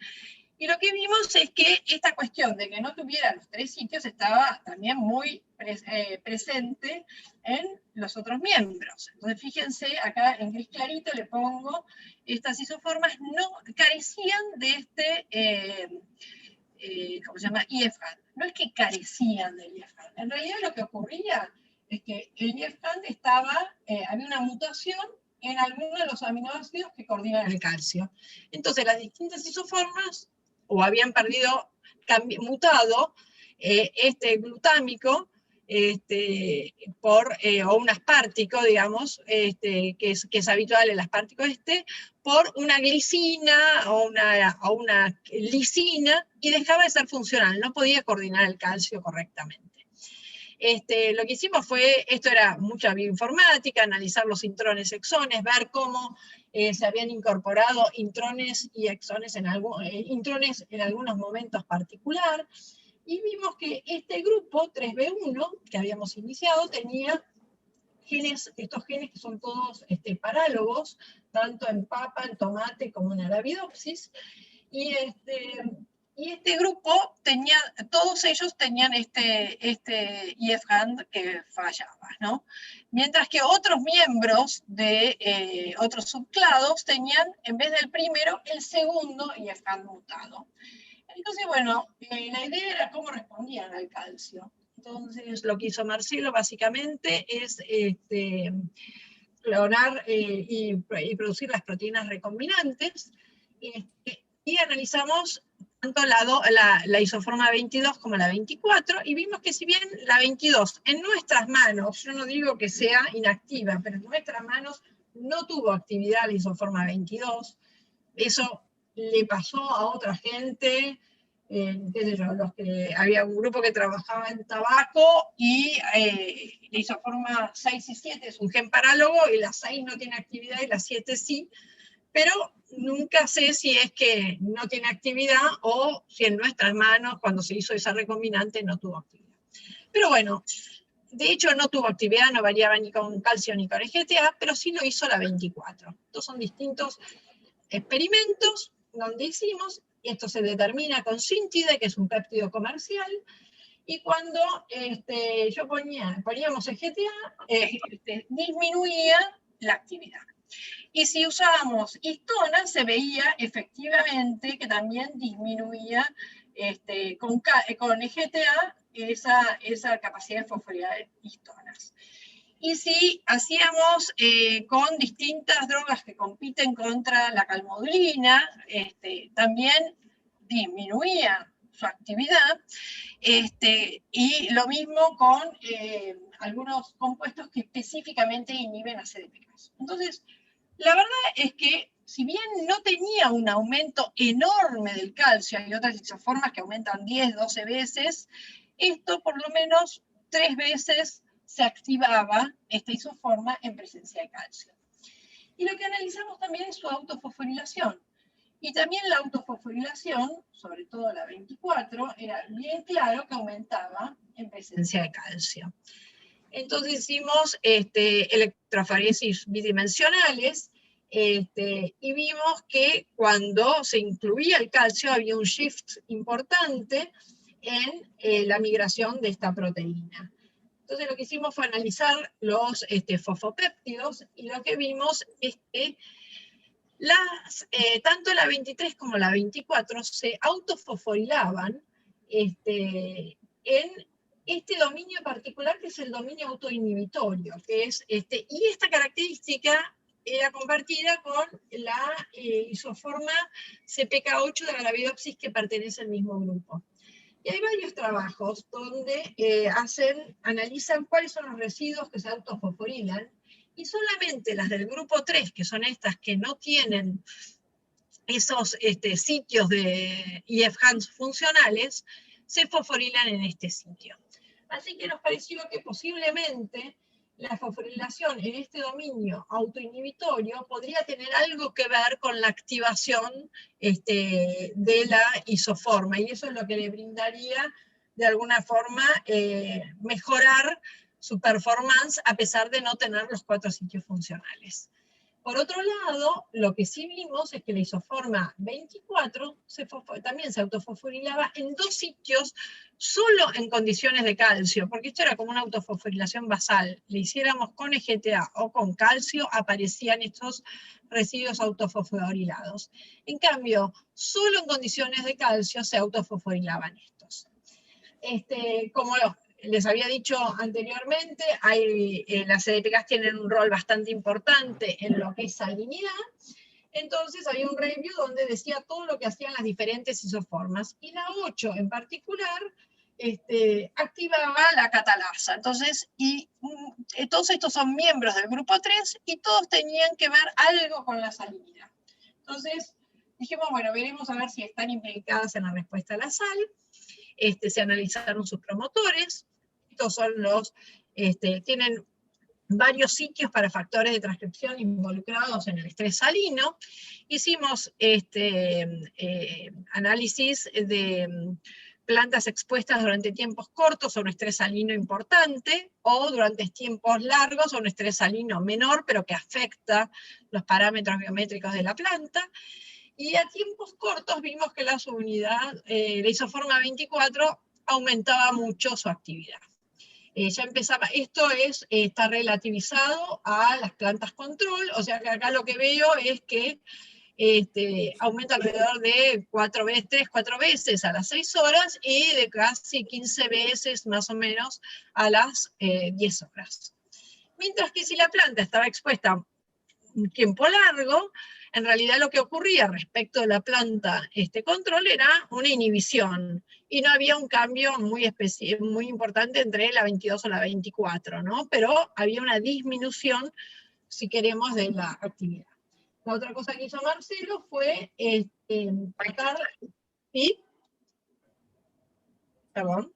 Y lo que vimos es que esta cuestión de que no tuviera los 3 sitios estaba también muy presente en los otros miembros. Entonces fíjense, acá en gris clarito le pongo, estas isoformas no carecían de ¿cómo se llama? IFHAN. No es que carecían del IFHAN. En realidad lo que ocurría es que el IFHAN había una mutación en alguno de los aminoácidos que coordinan el calcio. Entonces las distintas isoformas o habían mutado este glutámico o un aspartico, digamos, que es habitual el aspartico por una glicina o una lisina, y dejaba de ser funcional, no podía coordinar el calcio correctamente. Lo que hicimos esto era mucha bioinformática, analizar los intrones, exones, ver cómo se habían incorporado intrones y exones intrones en algunos momentos particulares. y vimos que este grupo 3B1 que habíamos iniciado tenía genes, estos genes que son todos parálogos, tanto en papa, en tomate como en Arabidopsis, y este grupo tenía, todos ellos tenían este IF-HAND que fallaba, ¿no? Mientras que otros miembros de otros subclados tenían, en vez del primero, el segundo IF-HAND mutado. Entonces, bueno, la idea era cómo respondían al calcio. Entonces, lo que hizo Marcelo básicamente es clonar y producir las proteínas recombinantes, y analizamos tanto la isoforma 22 como la 24, y vimos que si bien la 22 en nuestras manos, yo no digo que sea inactiva, pero en nuestras manos no tuvo actividad la isoforma 22, eso le pasó a otra gente, qué sé yo, había un grupo que trabajaba en tabaco y la isoforma 6 y 7 es un gen parálogo y la 6 no tiene actividad y la 7 sí, pero nunca sé si es que no tiene actividad o si en nuestras manos, cuando se hizo esa recombinante, no tuvo actividad. Pero bueno, de hecho no tuvo actividad, no variaba ni con calcio ni con EGTA, pero sí lo hizo la 24. Estos son distintos experimentos donde hicimos, y esto se determina con Syntide, que es un péptido comercial, y cuando poníamos EGTA, disminuía la actividad. Y si usábamos histona, se veía efectivamente que también disminuía con EGTA esa capacidad de fosforilar histonas. Y si hacíamos con distintas drogas que compiten contra la calmodulina, también disminuía su actividad, y lo mismo con algunos compuestos que específicamente inhiben a CDPK. Entonces, la verdad es que si bien no tenía un aumento enorme del calcio, hay otras isoformas que aumentan 10, 12 veces, esto por lo menos 3 veces se activaba esta isoforma en presencia de calcio. Y lo que analizamos también es su autofosforilación. Y también la autofosforilación, sobre todo la 24, era bien claro que aumentaba en presencia de calcio. Entonces hicimos electroforesis bidimensionales, y vimos que cuando se incluía el calcio había un shift importante en la migración de esta proteína. Entonces lo que hicimos fue analizar los fosfopéptidos, y lo que vimos es que tanto la 23 como la 24 se autofosforilaban en este dominio particular, que es el dominio autoinhibitorio, que es y esta característica era compartida con la isoforma CPK8 de la Arabidopsis, que pertenece al mismo grupo. Y hay varios trabajos donde analizan cuáles son los residuos que se autofosforilan, y solamente las del grupo 3, que son estas que no tienen esos sitios de IF-HANDs funcionales, se fosforilan en este sitio. Así que nos pareció que posiblemente la fosforilación en este dominio autoinhibitorio podría tener algo que ver con la activación de la isoforma, y eso es lo que le brindaría de alguna forma mejorar su performance a pesar de no tener los 4 sitios funcionales. Por otro lado, lo que sí vimos es que la isoforma 24 también se autofosforilaba en 2 sitios solo en condiciones de calcio, porque esto era como una autofosforilación basal. Le hiciéramos con EGTA o con calcio, aparecían estos residuos autofosforilados. En cambio, solo en condiciones de calcio se autofosforilaban estos. Como les había dicho anteriormente, las CDPK tienen un rol bastante importante en lo que es salinidad. Entonces había un review donde decía todo lo que hacían las diferentes isoformas, y la 8 en particular activaba la catalasa. Entonces, todos estos son miembros del grupo 3 y todos tenían que ver algo con la salinidad. Entonces dijimos, bueno, veremos a ver si están implicadas en la respuesta a la sal. Se analizaron sus promotores. Estos son tienen varios sitios para factores de transcripción involucrados en el estrés salino. Hicimos análisis plantas expuestas durante tiempos cortos a un estrés salino importante, o durante tiempos largos a un estrés salino menor, pero que afecta los parámetros biométricos de la planta. Y a tiempos cortos vimos que la subunidad, la isoforma 24, aumentaba mucho su actividad. Ya empezaba, esto está relativizado a las plantas control, o sea que acá lo que veo es que aumenta alrededor de 3-4 veces a las 6 horas y de casi 15 veces más o menos a las 10 horas. Mientras que si la planta estaba expuesta un tiempo largo, en realidad lo que ocurría respecto de la planta control era una inhibición, y no había un cambio muy importante entre la 22 o la 24, ¿no? Pero había una disminución, si queremos, de la actividad. La otra cosa que hizo Marcelo fue tratar, ¿sí? Perdón.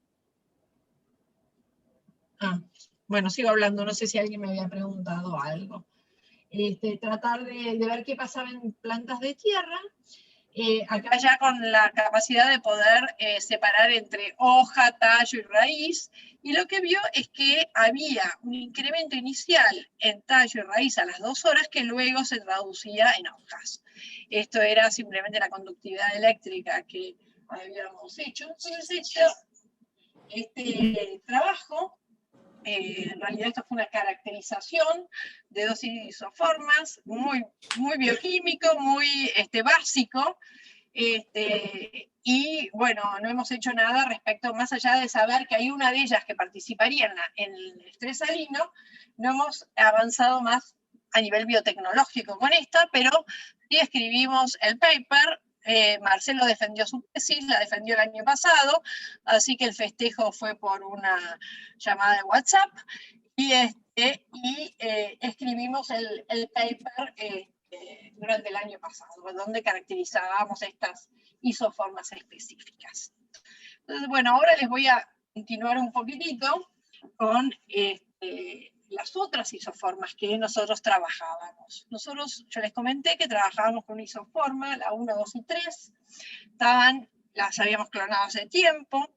Bueno, sigo hablando, no sé si alguien me había preguntado algo. Tratar de ver qué pasaba en plantas de tierra, acá ya con la capacidad de poder separar entre hoja, tallo y raíz, y lo que vio es que había un incremento inicial en tallo y raíz a las 2 horas que luego se traducía en hojas. Esto era simplemente la conductividad eléctrica que habíamos hecho. Entonces, este trabajo, en realidad esto fue una caracterización de 2 isoformas, muy bioquímico, muy básico, y bueno, no hemos hecho nada respecto, más allá de saber que hay una de ellas que participaría en el estrés salino, no hemos avanzado más a nivel biotecnológico con esta, pero sí escribimos el paper. Marcelo defendió su tesis, la defendió el año pasado, así que el festejo fue por una llamada de WhatsApp, y escribimos el paper durante el año pasado, donde caracterizábamos estas isoformas específicas. Entonces, bueno, ahora les voy a continuar un poquitito con las otras isoformas que nosotros trabajábamos. Yo les comenté que trabajábamos con una isoforma, la 1, 2 y 3, las habíamos clonado hace tiempo.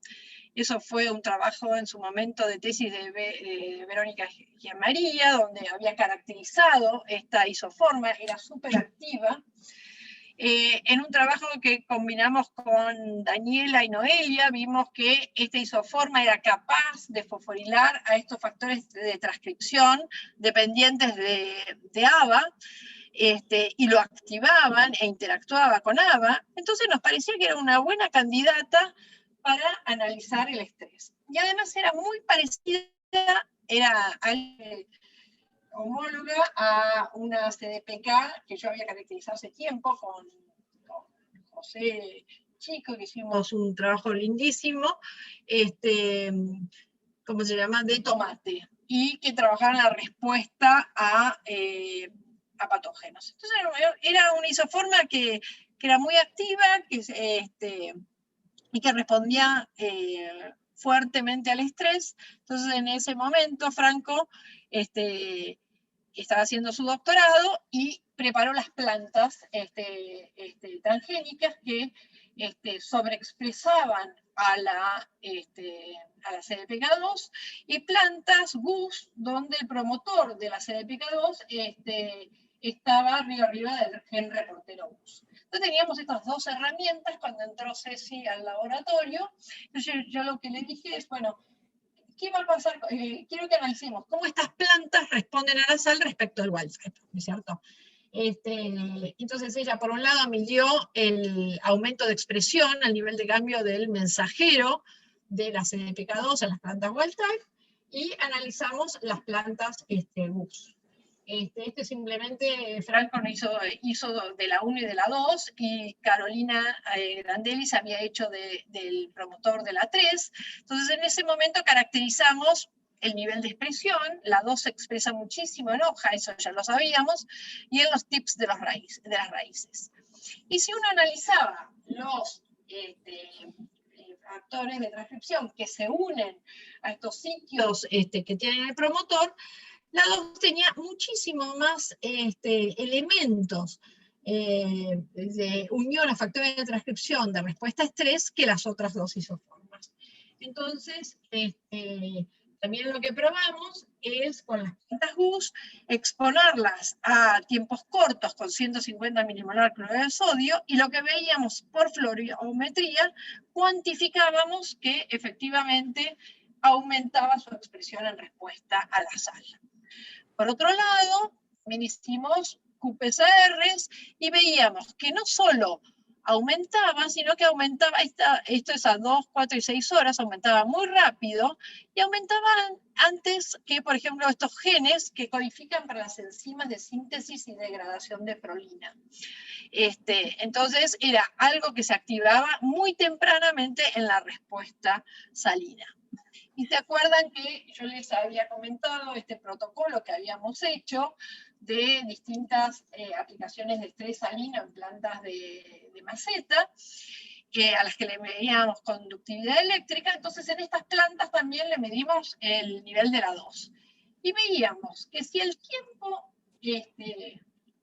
Eso fue un trabajo en su momento de tesis de Verónica Gianmaria, donde había caracterizado esta isoforma, era súper activa. En un trabajo que combinamos con Daniela y Noelia, vimos que esta isoforma era capaz de fosforilar a estos factores de transcripción dependientes de ABA, y lo activaban e interactuaba con ABA. Entonces nos parecía que era una buena candidata para analizar el estrés. Y además era muy parecida, era homóloga a una CDPK que yo había caracterizado hace tiempo con José Chico, que hicimos un trabajo lindísimo, ¿cómo se llama? De tomate, y que trabajaba en la respuesta a patógenos. Entonces era una isoforma que era muy activa, y que respondía fuertemente al estrés. Entonces en ese momento Franco estaba haciendo su doctorado y preparó las plantas transgénicas que sobreexpresaban a la CDPK2, y plantas GUS donde el promotor de la CDPK2 estaba arriba del gen reportero GUS. Entonces teníamos estas 2 herramientas cuando entró Ceci al laboratorio. Entonces yo lo que le dije es, bueno, ¿qué va a pasar? Quiero que analicemos cómo estas plantas responden a la sal respecto al wild type, ¿no es cierto? Entonces ella, por un lado, midió el aumento de expresión al nivel de cambio del mensajero de la CDPK2 en las plantas wild type, y analizamos las plantas GUS. Simplemente Franco hizo de la 1 y de la 2, y Carolina Grandelis había hecho del promotor de la 3. Entonces en ese momento caracterizamos el nivel de expresión. La 2 se expresa muchísimo en hoja, eso ya lo sabíamos, y en los tips de las raíces. Y si uno analizaba los factores de transcripción que se unen a estos sitios que tienen el promotor, la 2 tenía muchísimo más elementos de unión a factores de transcripción de respuesta a estrés que las otras 2 isoformas. Entonces, también lo que probamos es con las plantas GUS exponerlas a tiempos cortos con 150 milimolar cloruro de sodio, y lo que veíamos por fluorometría, cuantificábamos que efectivamente aumentaba su expresión en respuesta a la sal. Por otro lado, hicimos QPCRs y veíamos que no solo aumentaba, sino que aumentaba, esto es a 2, 4 y 6 horas, aumentaba muy rápido, y aumentaban antes que, por ejemplo, estos genes que codifican para las enzimas de síntesis y degradación de prolina. Entonces era algo que se activaba muy tempranamente en la respuesta salina. Y se acuerdan que yo les había comentado este protocolo que habíamos hecho de distintas aplicaciones de estrés salino en plantas de maceta, a las que le medíamos conductividad eléctrica. Entonces en estas plantas también le medimos el nivel de la 2. Y veíamos que si el tiempo,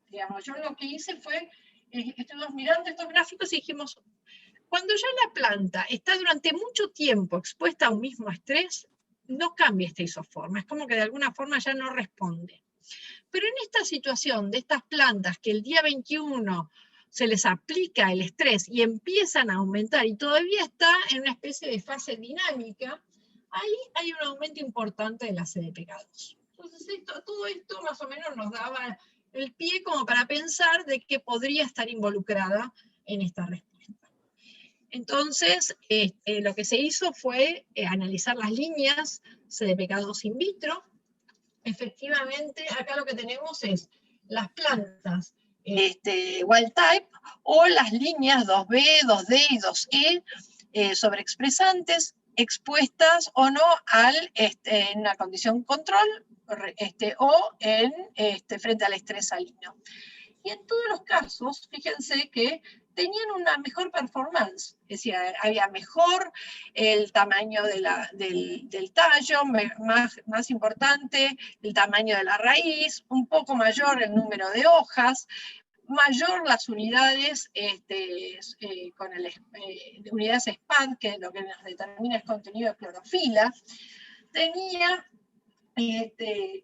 digamos, yo lo que hice fue, estuvimos mirando estos gráficos y dijimos, cuando ya la planta está durante mucho tiempo expuesta a un mismo estrés, no cambia esta isoforma, es como que de alguna forma ya no responde. Pero en esta situación de estas plantas que el día 21 se les aplica el estrés y empiezan a aumentar y todavía está en una especie de fase dinámica, ahí hay un aumento importante de la CDPK2. Entonces todo esto más o menos nos daba el pie como para pensar de que podría estar involucrada en esta respuesta. Entonces, lo que se hizo fue analizar las líneas CDPK2 in vitro. Efectivamente, acá lo que tenemos es las plantas wild type o las líneas 2B, 2D y 2E sobreexpresantes, expuestas o no en una condición control o frente al estrés salino. Y en todos los casos, fíjense que tenían una mejor performance, es decir, había mejor el tamaño del tallo, más importante el tamaño de la raíz, un poco mayor el número de hojas, mayor las unidades unidades SPAD, que lo que nos determina es contenido de clorofila, tenía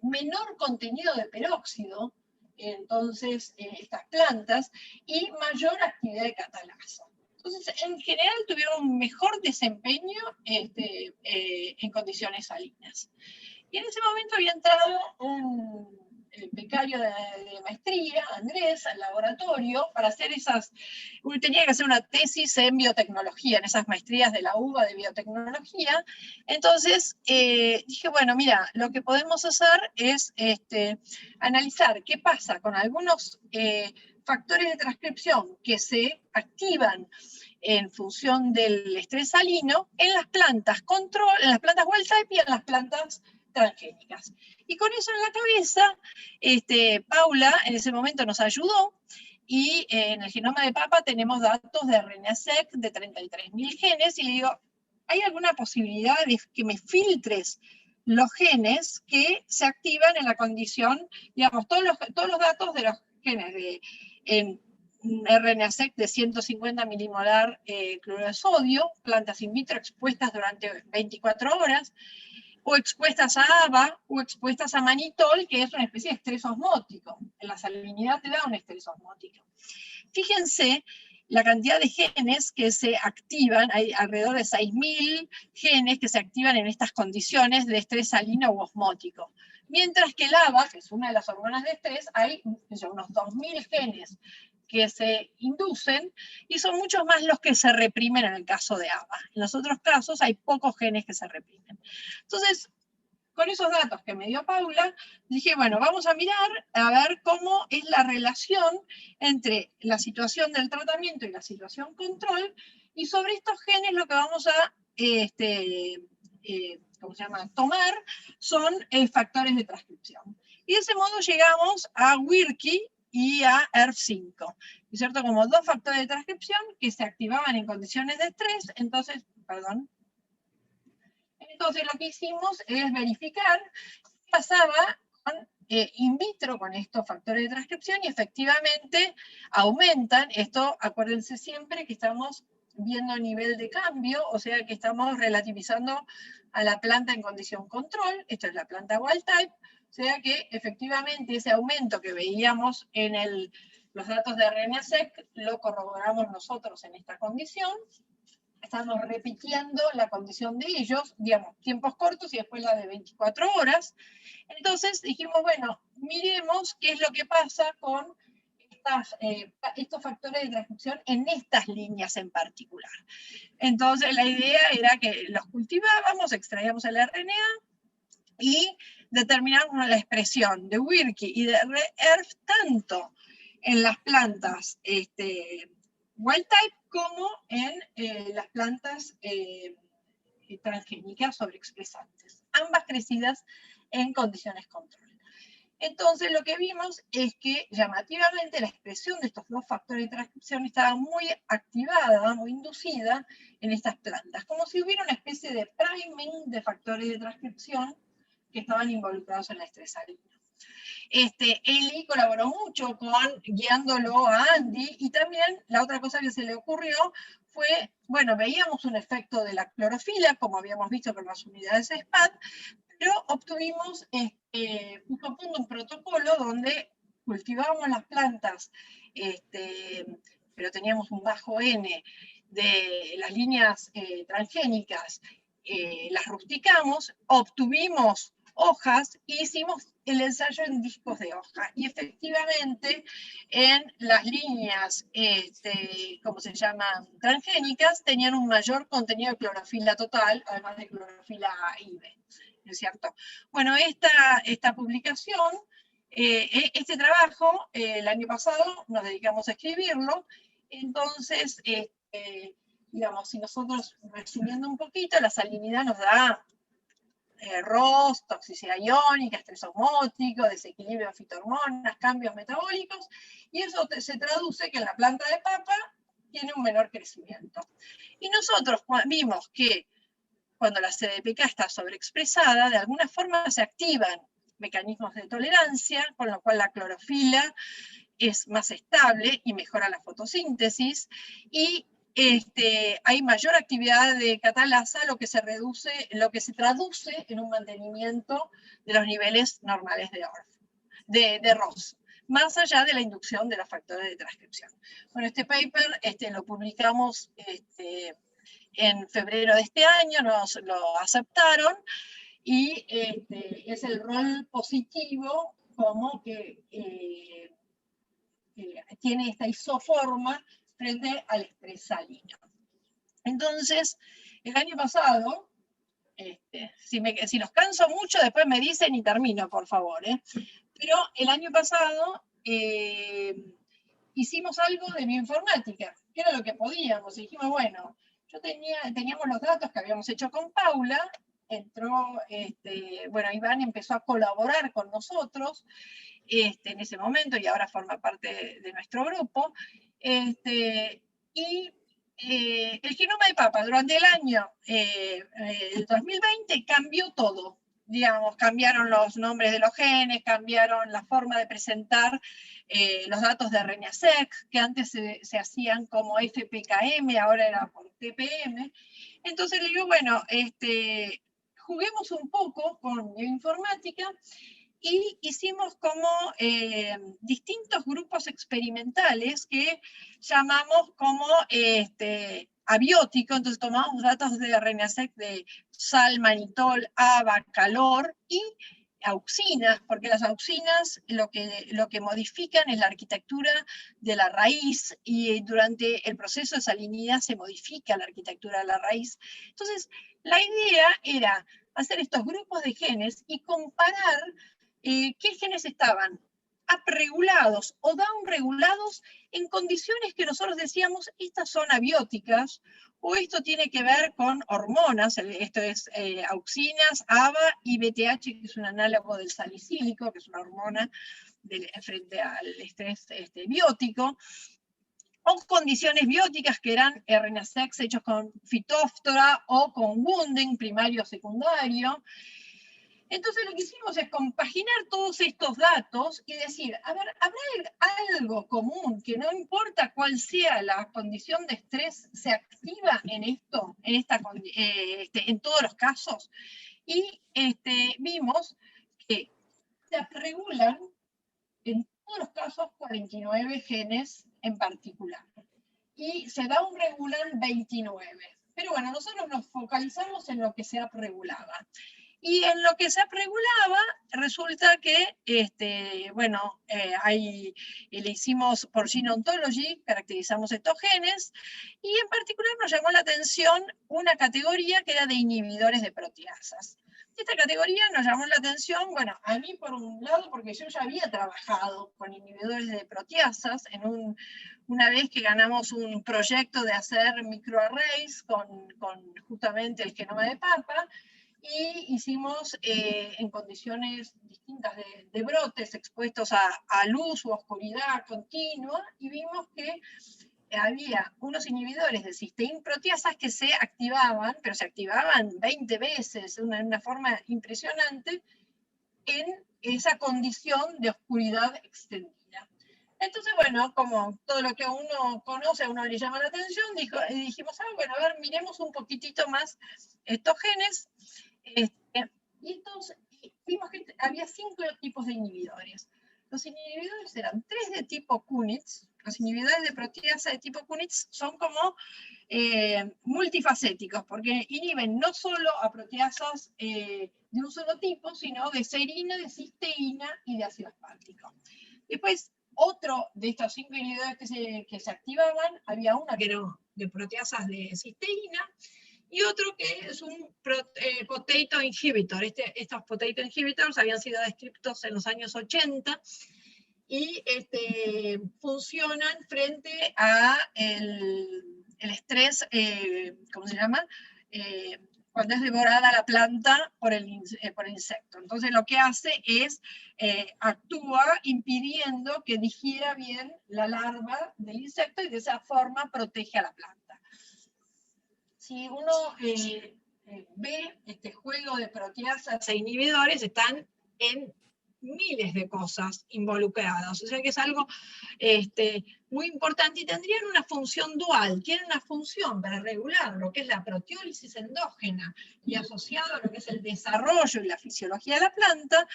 menor contenido de peróxido, entonces, estas plantas, y mayor actividad de catalasa. Entonces, en general tuvieron un mejor desempeño en condiciones salinas. Y en ese momento había entrado el becario de maestría, Andrés, al laboratorio, para hacer tenía que hacer una tesis en biotecnología, en esas maestrías de la UBA de biotecnología. Entonces, dije, bueno, mira, lo que podemos hacer es analizar qué pasa con algunos factores de transcripción que se activan en función del estrés salino en las plantas control, en las plantas wild type y en las plantas transgénicas. Y con eso en la cabeza, Paula en ese momento nos ayudó, y en el genoma de papa tenemos datos de RNA-seq de 33.000 genes, y le digo, ¿hay alguna posibilidad de que me filtres los genes que se activan en la condición, digamos, todos los datos de los genes en RNA-seq de 150 milimolar cloruro de sodio, plantas in vitro expuestas durante 24 horas, o expuestas a ABA, o expuestas a manitol, que es una especie de estrés osmótico. En la salinidad te da un estrés osmótico. Fíjense la cantidad de genes que se activan, hay alrededor de 6.000 genes que se activan en estas condiciones de estrés salino u osmótico. Mientras que el ABA, que es una de las hormonas de estrés, hay unos 2.000 genes que se inducen, y son muchos más los que se reprimen en el caso de ABA. En los otros casos hay pocos genes que se reprimen. Entonces, con esos datos que me dio Paula, dije, bueno, vamos a mirar a ver cómo es la relación entre la situación del tratamiento y la situación control, y sobre estos genes lo que vamos a tomar son factores de transcripción. Y de ese modo llegamos a WIRKI y a ERF5, ¿cierto? Como dos factores de transcripción que se activaban en condiciones de estrés. Entonces lo que hicimos es verificar qué pasaba in vitro con estos factores de transcripción, y efectivamente aumentan. Esto, acuérdense siempre que estamos viendo nivel de cambio, o sea que estamos relativizando a la planta en condición control. Esto es la planta wild type, o sea que efectivamente ese aumento que veíamos en los datos de RNA-seq lo corroboramos nosotros en esta condición. Estamos repitiendo la condición de ellos, digamos, tiempos cortos y después la de 24 horas. Entonces dijimos, bueno, miremos qué es lo que pasa con estos factores de transcripción en estas líneas en particular. Entonces la idea era que los cultivábamos, extraíamos el RNA y determinábamos la expresión de Wilkie y de ERF tanto en las plantas wild type como en las plantas transgénicas sobreexpresantes, ambas crecidas en condiciones control. Entonces lo que vimos es que llamativamente la expresión de estos dos factores de transcripción estaba muy activada, muy inducida en estas plantas, como si hubiera una especie de priming de factores de transcripción que estaban involucrados en la estresalina. Eli colaboró mucho guiándolo a Andy, y también la otra cosa que se le ocurrió fue, bueno, veíamos un efecto de la clorofila, como habíamos visto con las unidades SPAD, pero obtuvimos, puso a punto un protocolo donde cultivábamos las plantas, pero teníamos un bajo N de las líneas transgénicas, las rusticamos, obtuvimos hojas y hicimos el ensayo en discos de hoja. Y efectivamente, en las líneas, ¿cómo se llaman? Transgénicas, tenían un mayor contenido de clorofila total, además de clorofila IB, ¿no es cierto? Bueno, esta publicación, este trabajo, el año pasado nos dedicamos a escribirlo. Entonces, digamos, si nosotros, resumiendo un poquito, la salinidad nos da ROS, toxicidad iónica, estrés osmótico, desequilibrio de fitohormonas, cambios metabólicos, y eso se traduce que en la planta de papa tiene un menor crecimiento. Y nosotros vimos que cuando la CDPK está sobreexpresada, de alguna forma se activan mecanismos de tolerancia, con lo cual la clorofila es más estable y mejora la fotosíntesis, y hay mayor actividad de catalasa, lo que se traduce en un mantenimiento de los niveles normales de ROS, más allá de la inducción de los factores de transcripción. Bueno, este paper lo publicamos en febrero de este año, nos lo aceptaron, y es el rol positivo como que tiene esta isoforma frente al estresalina. Entonces, el año pasado, si los canso mucho, después me dicen y termino, por favor. Pero el año pasado hicimos algo de bioinformática, que era lo que podíamos, y dijimos, bueno, teníamos los datos que habíamos hecho con Paula, entró, bueno, Iván empezó a colaborar con nosotros en ese momento, y ahora forma parte de nuestro grupo, y el genoma de papa durante el año el 2020 cambió todo. Digamos, cambiaron los nombres de los genes, cambiaron la forma de presentar los datos de RNA-seq, que antes se hacían como FPKM, ahora era por TPM. Entonces le digo, bueno, juguemos un poco con bioinformática, y hicimos como distintos grupos experimentales que llamamos como abiótico. Entonces tomamos datos de RNA-seq de sal, manitol, ABA, calor y auxinas, porque las auxinas lo que modifican es la arquitectura de la raíz, y durante el proceso de salinidad se modifica la arquitectura de la raíz. Entonces, la idea era hacer estos grupos de genes y comparar qué genes estaban upregulados o downregulados en condiciones que nosotros decíamos, estas son abióticas, o esto tiene que ver con hormonas, esto es auxinas, ABA y BTH, que es un análogo del salicílico, que es una hormona frente al estrés biótico, o condiciones bióticas que eran RNA-seq hechos con fitóftora o con Wunding, primario o secundario. Entonces lo que hicimos es compaginar todos estos datos y decir, a ver, ¿habrá algo común que no importa cuál sea la condición de estrés, se activa en esto, en todos los casos? Y vimos que se regulan en todos los casos 49 genes en particular. Y se downregulan 29. Pero bueno, nosotros nos focalizamos en lo que se upregulaba. Y en lo que se upregulaba, resulta que, le hicimos por Gene Ontology, caracterizamos estos genes, y en particular nos llamó la atención una categoría que era de inhibidores de proteasas. Esta categoría nos llamó la atención, bueno, a mí por un lado, porque yo ya había trabajado con inhibidores de proteasas una vez que ganamos un proyecto de hacer microarrays con justamente el genoma de papa, y hicimos en condiciones distintas de brotes expuestos a luz u oscuridad continua, y vimos que había unos inhibidores de cisteína proteasas que se activaban, pero se activaban 20 veces de una forma impresionante en esa condición de oscuridad extendida. Entonces, bueno, como todo lo que uno conoce, a uno le llama la atención, dijimos, bueno, a ver, miremos un poquitito más estos genes. Y entonces vimos que había 5 tipos de inhibidores. Los inhibidores eran 3 de tipo Kunitz. Los inhibidores de proteasa de tipo Kunitz son como multifacéticos, porque inhiben no solo a proteasas de un solo tipo, sino de serina, de cisteína y de ácido aspartico. Después, otro de estos 5 inhibidores que se activaban, había una que era de proteasas de cisteína, y otro que es un potato inhibitor. Estos potato inhibitors habían sido descritos en los años 80 y funcionan frente a el estrés, ¿cómo se llama? Cuando es devorada la planta por el insecto. Entonces lo que hace es, actúa impidiendo que digiera bien la larva del insecto y de esa forma protege a la planta. Si uno ve este juego de proteasas e inhibidores, están en miles de cosas involucradas. O sea que es algo muy importante y tendrían una función dual. Tienen una función para regular lo que es la proteólisis endógena y asociado a lo que es el desarrollo y la fisiología de la planta,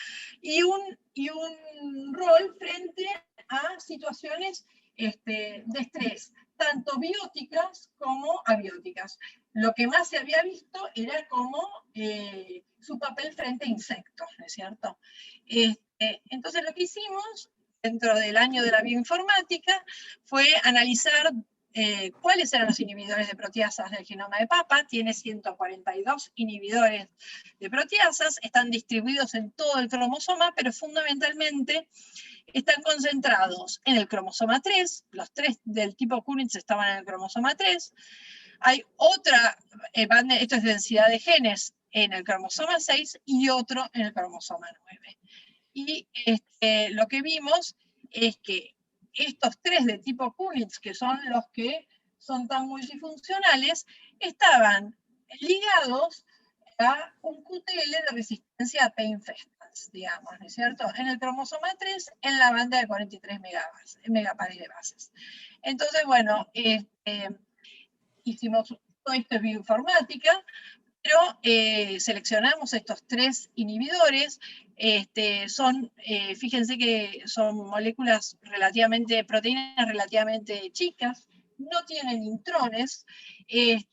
y un rol frente a situaciones de estrés, tanto bióticas como abióticas. Lo que más se había visto era como su papel frente a insectos, ¿no es cierto? Entonces lo que hicimos dentro del año de la bioinformática fue analizar cuáles eran los inhibidores de proteasas del genoma de papa. Tiene 142 inhibidores de proteasas, están distribuidos en todo el cromosoma, pero fundamentalmente están concentrados en el cromosoma 3, los 3 del tipo Kunitz estaban en el cromosoma 3, hay otra, esto es densidad de genes en el cromosoma 6 y otro en el cromosoma 9. Y lo que vimos es que estos 3 de tipo Kunitz, que son los que son tan multifuncionales, estaban ligados a un QTL de resistencia a P-infestans, digamos, ¿no es cierto? En el cromosoma 3, en la banda de 43 megapares de bases. Entonces, bueno, hicimos todo esto en bioinformática, pero seleccionamos estos 3 inhibidores. Fíjense que son moléculas proteínas relativamente chicas, no tienen intrones, y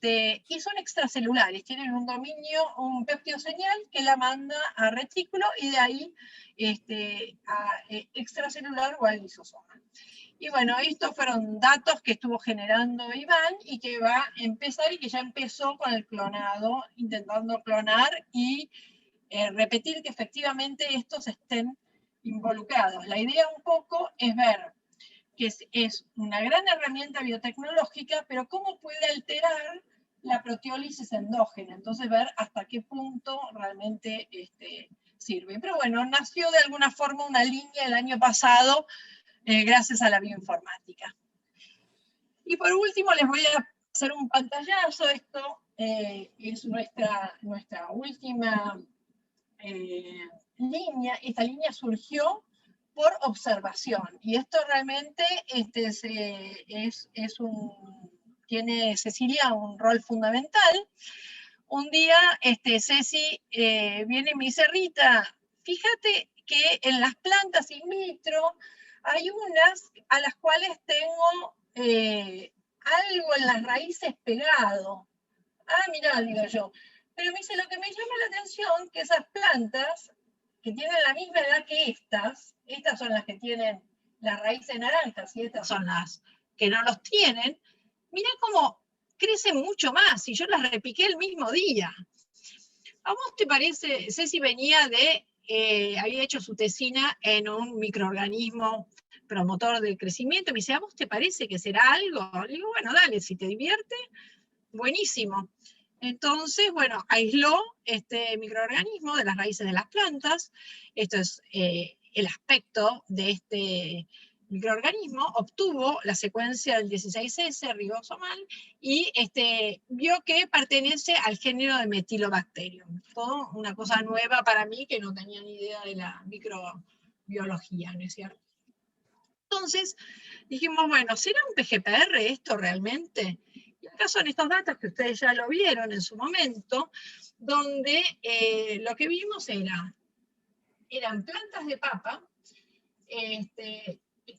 son extracelulares, tienen un dominio, un péptido señal que la manda a retículo y de ahí a extracelular o al lisosoma. Y bueno, estos fueron datos que estuvo generando Iván y que va a empezar y que ya empezó con el clonado, intentando clonar y repetir que efectivamente estos estén involucrados. La idea un poco es ver que es una gran herramienta biotecnológica, pero cómo puede alterar la proteólisis endógena. Entonces ver hasta qué punto realmente sirve. Pero bueno, nació de alguna forma una línea el año pasado, gracias a la bioinformática. Y por último les voy a hacer un pantallazo. Esto es nuestra última esta línea surgió por observación, y esto realmente tiene Cecilia un rol fundamental. Un día Ceci viene y me dice, Rita, fíjate que en las plantas in vitro hay unas a las cuales tengo algo en las raíces pegado. Ah, mirá, digo yo. Pero me dice, lo que me llama la atención, que esas plantas, que tienen la misma edad que estas son las que tienen las raíces naranjas y estas son las que no los tienen, mirá cómo crecen mucho más, y yo las repiqué el mismo día. ¿A vos te parece? Ceci venía había hecho su tesina en un microorganismo promotor del crecimiento, me dice, ¿a vos te parece que será algo? Le digo, bueno, dale, si te divierte, buenísimo. Entonces, bueno, aisló este microorganismo de las raíces de las plantas. Esto es el aspecto de este microorganismo. Obtuvo la secuencia del 16S, ribosomal, y vio que pertenece al género de Metylobacterium. Todo una cosa nueva para mí, que no tenía ni idea de la microbiología, ¿no es cierto? Entonces dijimos, bueno, ¿será un PGPR esto realmente? Y acá son estos datos que ustedes ya lo vieron en su momento, donde lo que vimos eran plantas de papa,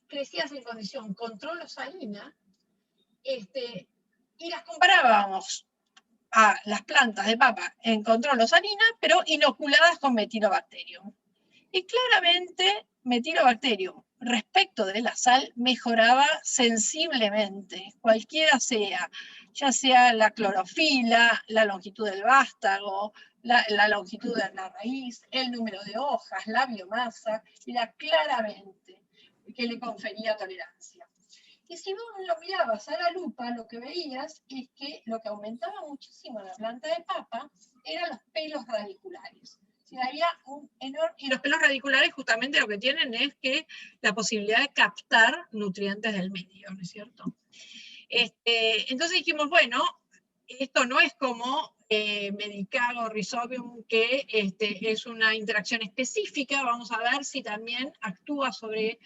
crecidas en condición control-osalina, y las comparábamos a las plantas de papa en control-osalina, pero inoculadas con Metylobacterium. Y claramente Metylobacterium respecto de la sal mejoraba sensiblemente, cualquiera sea, ya sea la clorofila, la longitud del vástago, la longitud de la raíz, el número de hojas, la biomasa, era claramente que le confería tolerancia. Y si vos lo mirabas a la lupa, lo que veías es que lo que aumentaba muchísimo en la planta de papa eran los pelos radiculares. Había y los pelos radiculares justamente lo que tienen es que la posibilidad de captar nutrientes del medio, ¿no es cierto? Entonces dijimos, bueno, esto no es como Medicago, Rhizobium, que es una interacción específica, vamos a ver si también actúa sobre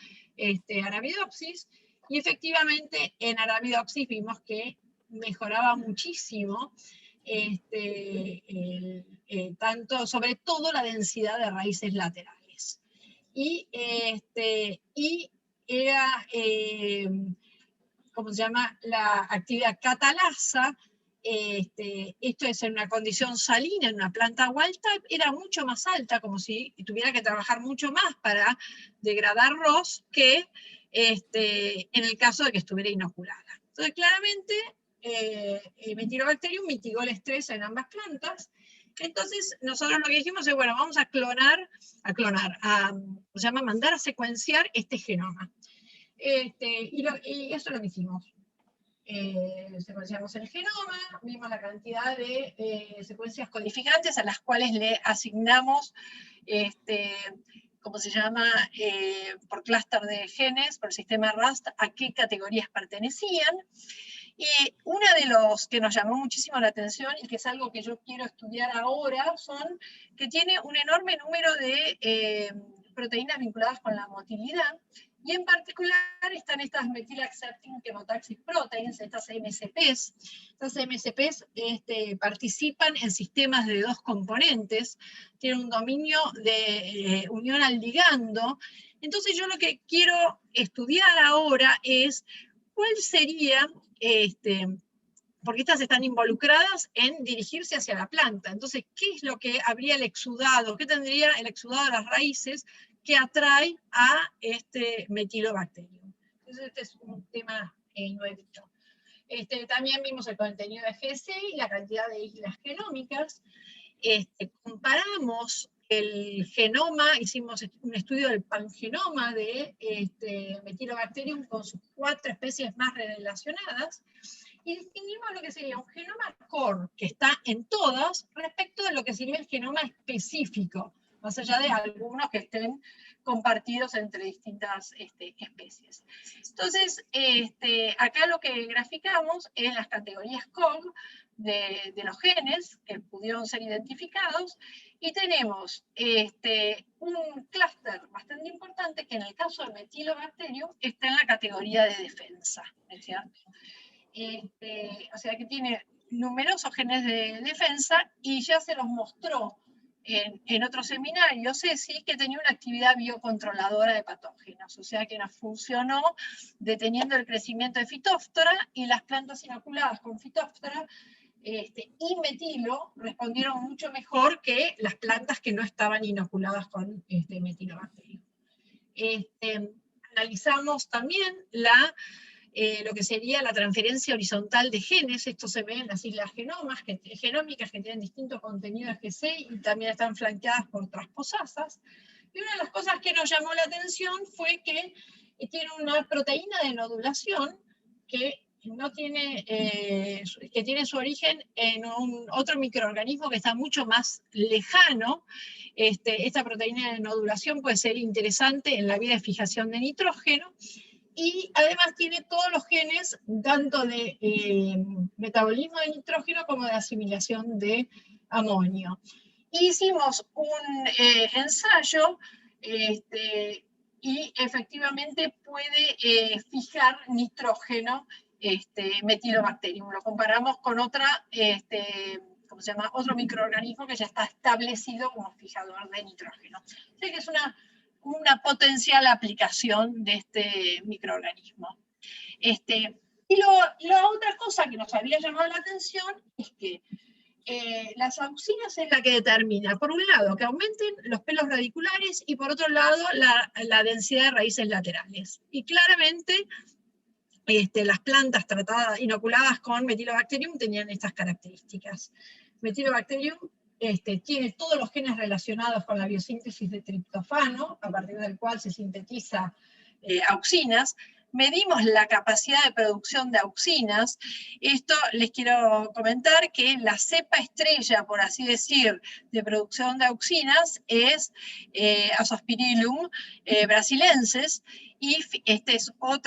Arabidopsis, y efectivamente en Arabidopsis vimos que mejoraba muchísimo tanto, sobre todo la densidad de raíces laterales. Y era, ¿cómo se llama? La actividad catalasa, esto es en una condición salina, en una planta wild type, era mucho más alta, como si tuviera que trabajar mucho más para degradar ROS que en el caso de que estuviera inoculada. Entonces, claramente, Metylobacterium mitigó el estrés en ambas plantas. Entonces, nosotros lo que dijimos es, bueno, vamos a mandar a secuenciar este genoma. Y eso es lo que hicimos. Secuenciamos el genoma, vimos la cantidad de secuencias codificantes a las cuales le asignamos, ¿cómo se llama? Por clúster de genes, por el sistema RAST, a qué categorías pertenecían. Y uno de los que nos llamó muchísimo la atención, y que es algo que yo quiero estudiar ahora, son que tiene un enorme número de proteínas vinculadas con la motilidad, y en particular están estas methyl accepting chemotaxic proteins, estas MCPs. Estas MCPs participan en sistemas de dos componentes, tienen un dominio de unión al ligando. Entonces yo lo que quiero estudiar ahora es cuál sería, porque estas están involucradas en dirigirse hacia la planta. Entonces, ¿qué es lo que habría el exudado? ¿Qué tendría el exudado de las raíces que atrae a Metylobacterium? Entonces, este es un tema nuevito. También vimos el contenido de GSI, la cantidad de islas genómicas. Comparamos el genoma, hicimos un estudio del pangenoma de Metylobacterium con sus 4 especies más relacionadas, y distinguimos lo que sería un genoma core, que está en todas, respecto de lo que sería el genoma específico, más allá de algunos que estén compartidos entre distintas especies. Entonces, acá lo que graficamos es las categorías COG de los genes que pudieron ser identificados, Y tenemos un clúster bastante importante que en el caso del Metylobacterium está en la categoría de defensa, ¿es cierto? O sea que tiene numerosos genes de defensa y ya se los mostró en otros seminarios, Ceci, que tenía una actividad biocontroladora de patógenos, o sea que nos funcionó deteniendo el crecimiento de Phytophthora, y las plantas inoculadas con Phytophthora y metilo respondieron mucho mejor que las plantas que no estaban inoculadas con Metylobacterium. Analizamos también lo que sería la transferencia horizontal de genes. Esto se ve en las islas genómicas que tienen distintos contenidos GC y también están flanqueadas por transposasas. Y una de las cosas que nos llamó la atención fue que tiene una proteína de nodulación que tiene su origen en otro microorganismo que está mucho más lejano. Esta proteína de nodulación puede ser interesante en la vía de fijación de nitrógeno, y además tiene todos los genes, tanto de metabolismo de nitrógeno como de asimilación de amonio. Hicimos un ensayo y efectivamente puede fijar nitrógeno Metylobacterium. Lo comparamos con ¿cómo se llama? Otro microorganismo que ya está establecido como fijador de nitrógeno. O sea que es una potencial aplicación de este microorganismo. Y la otra cosa que nos había llamado la atención es que las auxinas es la que determina, por un lado, que aumenten los pelos radiculares y por otro lado, la densidad de raíces laterales. Y claramente, las plantas inoculadas con Metylobacterium tenían estas características. Metylobacterium tiene todos los genes relacionados con la biosíntesis de triptofano, a partir del cual se sintetiza auxinas. Medimos la capacidad de producción de auxinas. Esto les quiero comentar que la cepa estrella, por así decir, de producción de auxinas es Azospirillum brasilensis, y este es un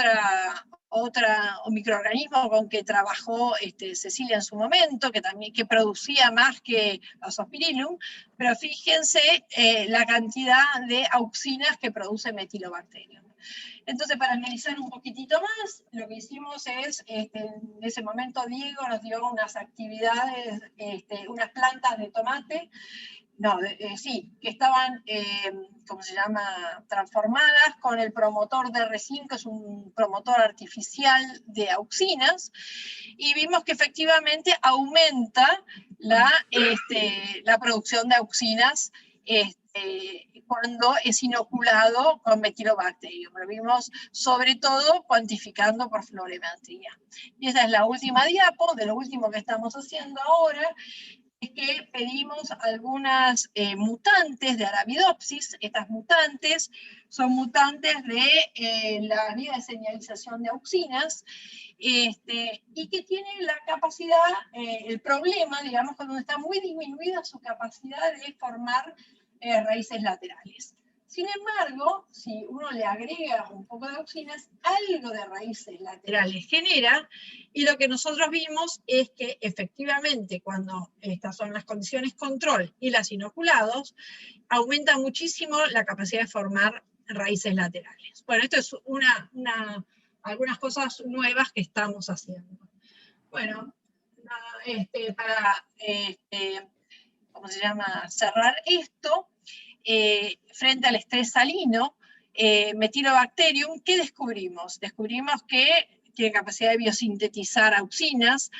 microorganismo con que trabajó Cecilia en su momento, que producía más que Azospirillum, pero fíjense la cantidad de auxinas que produce Metylobacterium. Entonces, para analizar un poquitito más, lo que hicimos es, en ese momento Diego nos dio unas actividades, unas plantas de tomate, que estaban, ¿cómo se llama?, transformadas con el promotor de R5, que es un promotor artificial de auxinas, y vimos que efectivamente aumenta la producción de auxinas cuando es inoculado con Metylobacterium. Lo vimos sobre todo cuantificando por fluorometría. Y esa es la última diapo de lo último que estamos haciendo ahora, es que pedimos algunas mutantes de Arabidopsis. Estas mutantes son mutantes de la vía de señalización de auxinas, y que tienen la capacidad, el problema, digamos, cuando está muy disminuida su capacidad de formar raíces laterales. Sin embargo, si uno le agrega un poco de auxinas, algo de raíces laterales genera, y lo que nosotros vimos es que efectivamente cuando estas son las condiciones control y las inoculados, aumenta muchísimo la capacidad de formar raíces laterales. Bueno, esto es algunas cosas nuevas que estamos haciendo. Bueno, para ¿cómo se llama?, cerrar esto, frente al estrés salino, Metylobacterium, ¿qué descubrimos? Descubrimos que tiene capacidad de biosintetizar auxinas,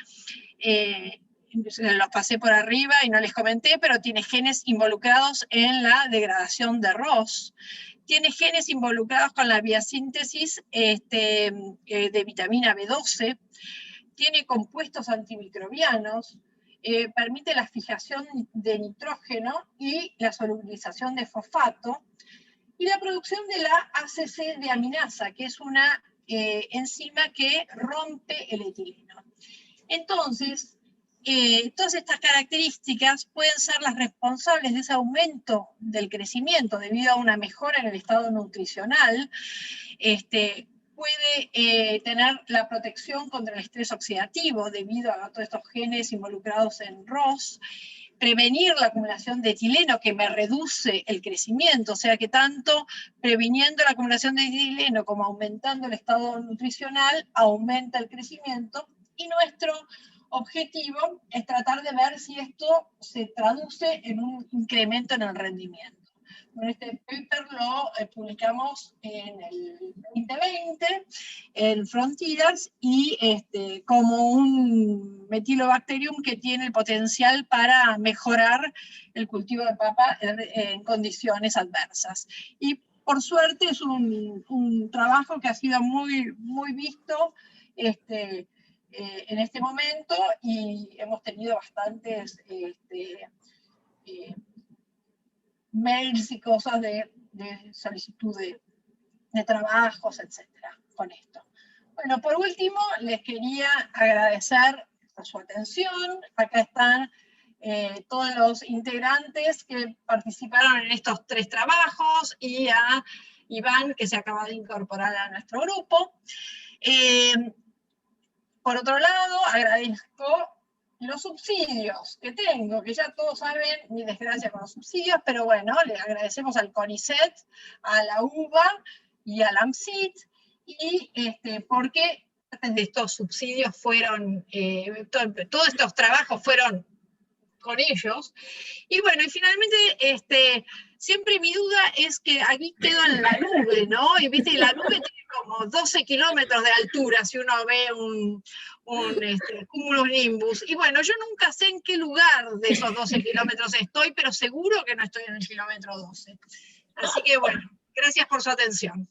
los pasé por arriba y no les comenté, pero tiene genes involucrados en la degradación de ROS, tiene genes involucrados con la biosíntesis de vitamina B12, tiene compuestos antimicrobianos, permite la fijación de nitrógeno y la solubilización de fosfato, y la producción de la ACC de aminasa, que es una enzima que rompe el etileno. Entonces, todas estas características pueden ser las responsables de ese aumento del crecimiento debido a una mejora en el estado nutricional. Puede tener la protección contra el estrés oxidativo debido a todos estos genes involucrados en ROS, prevenir la acumulación de etileno, que me reduce el crecimiento, o sea que tanto previniendo la acumulación de etileno como aumentando el estado nutricional, aumenta el crecimiento, y nuestro objetivo es tratar de ver si esto se traduce en un incremento en el rendimiento. Bueno, este paper lo publicamos en el 2020 en Frontiers, y como un metilobacterium que tiene el potencial para mejorar el cultivo de papa en condiciones adversas. Y por suerte es un trabajo que ha sido muy, muy visto en este momento, y hemos tenido bastantes mails y cosas de solicitud de trabajos, etcétera, con esto. Bueno, por último, les quería agradecer su atención. Acá están todos los integrantes que participaron en estos 3 trabajos, y a Iván, que se acaba de incorporar a nuestro grupo. Por otro lado, agradezco los subsidios que tengo, que ya todos saben mi desgracia con los subsidios, pero bueno, le agradecemos al CONICET, a la UBA y al AMSIT, y porque de estos subsidios fueron, todos estos trabajos fueron con ellos. Y bueno, y finalmente, siempre mi duda es que aquí quedo en la nube, ¿no? Y viste, la nube tiene como 12 kilómetros de altura si uno ve un cumulonimbus. Y bueno, yo nunca sé en qué lugar de esos 12 kilómetros estoy, pero seguro que no estoy en el kilómetro 12. Así que bueno, gracias por su atención.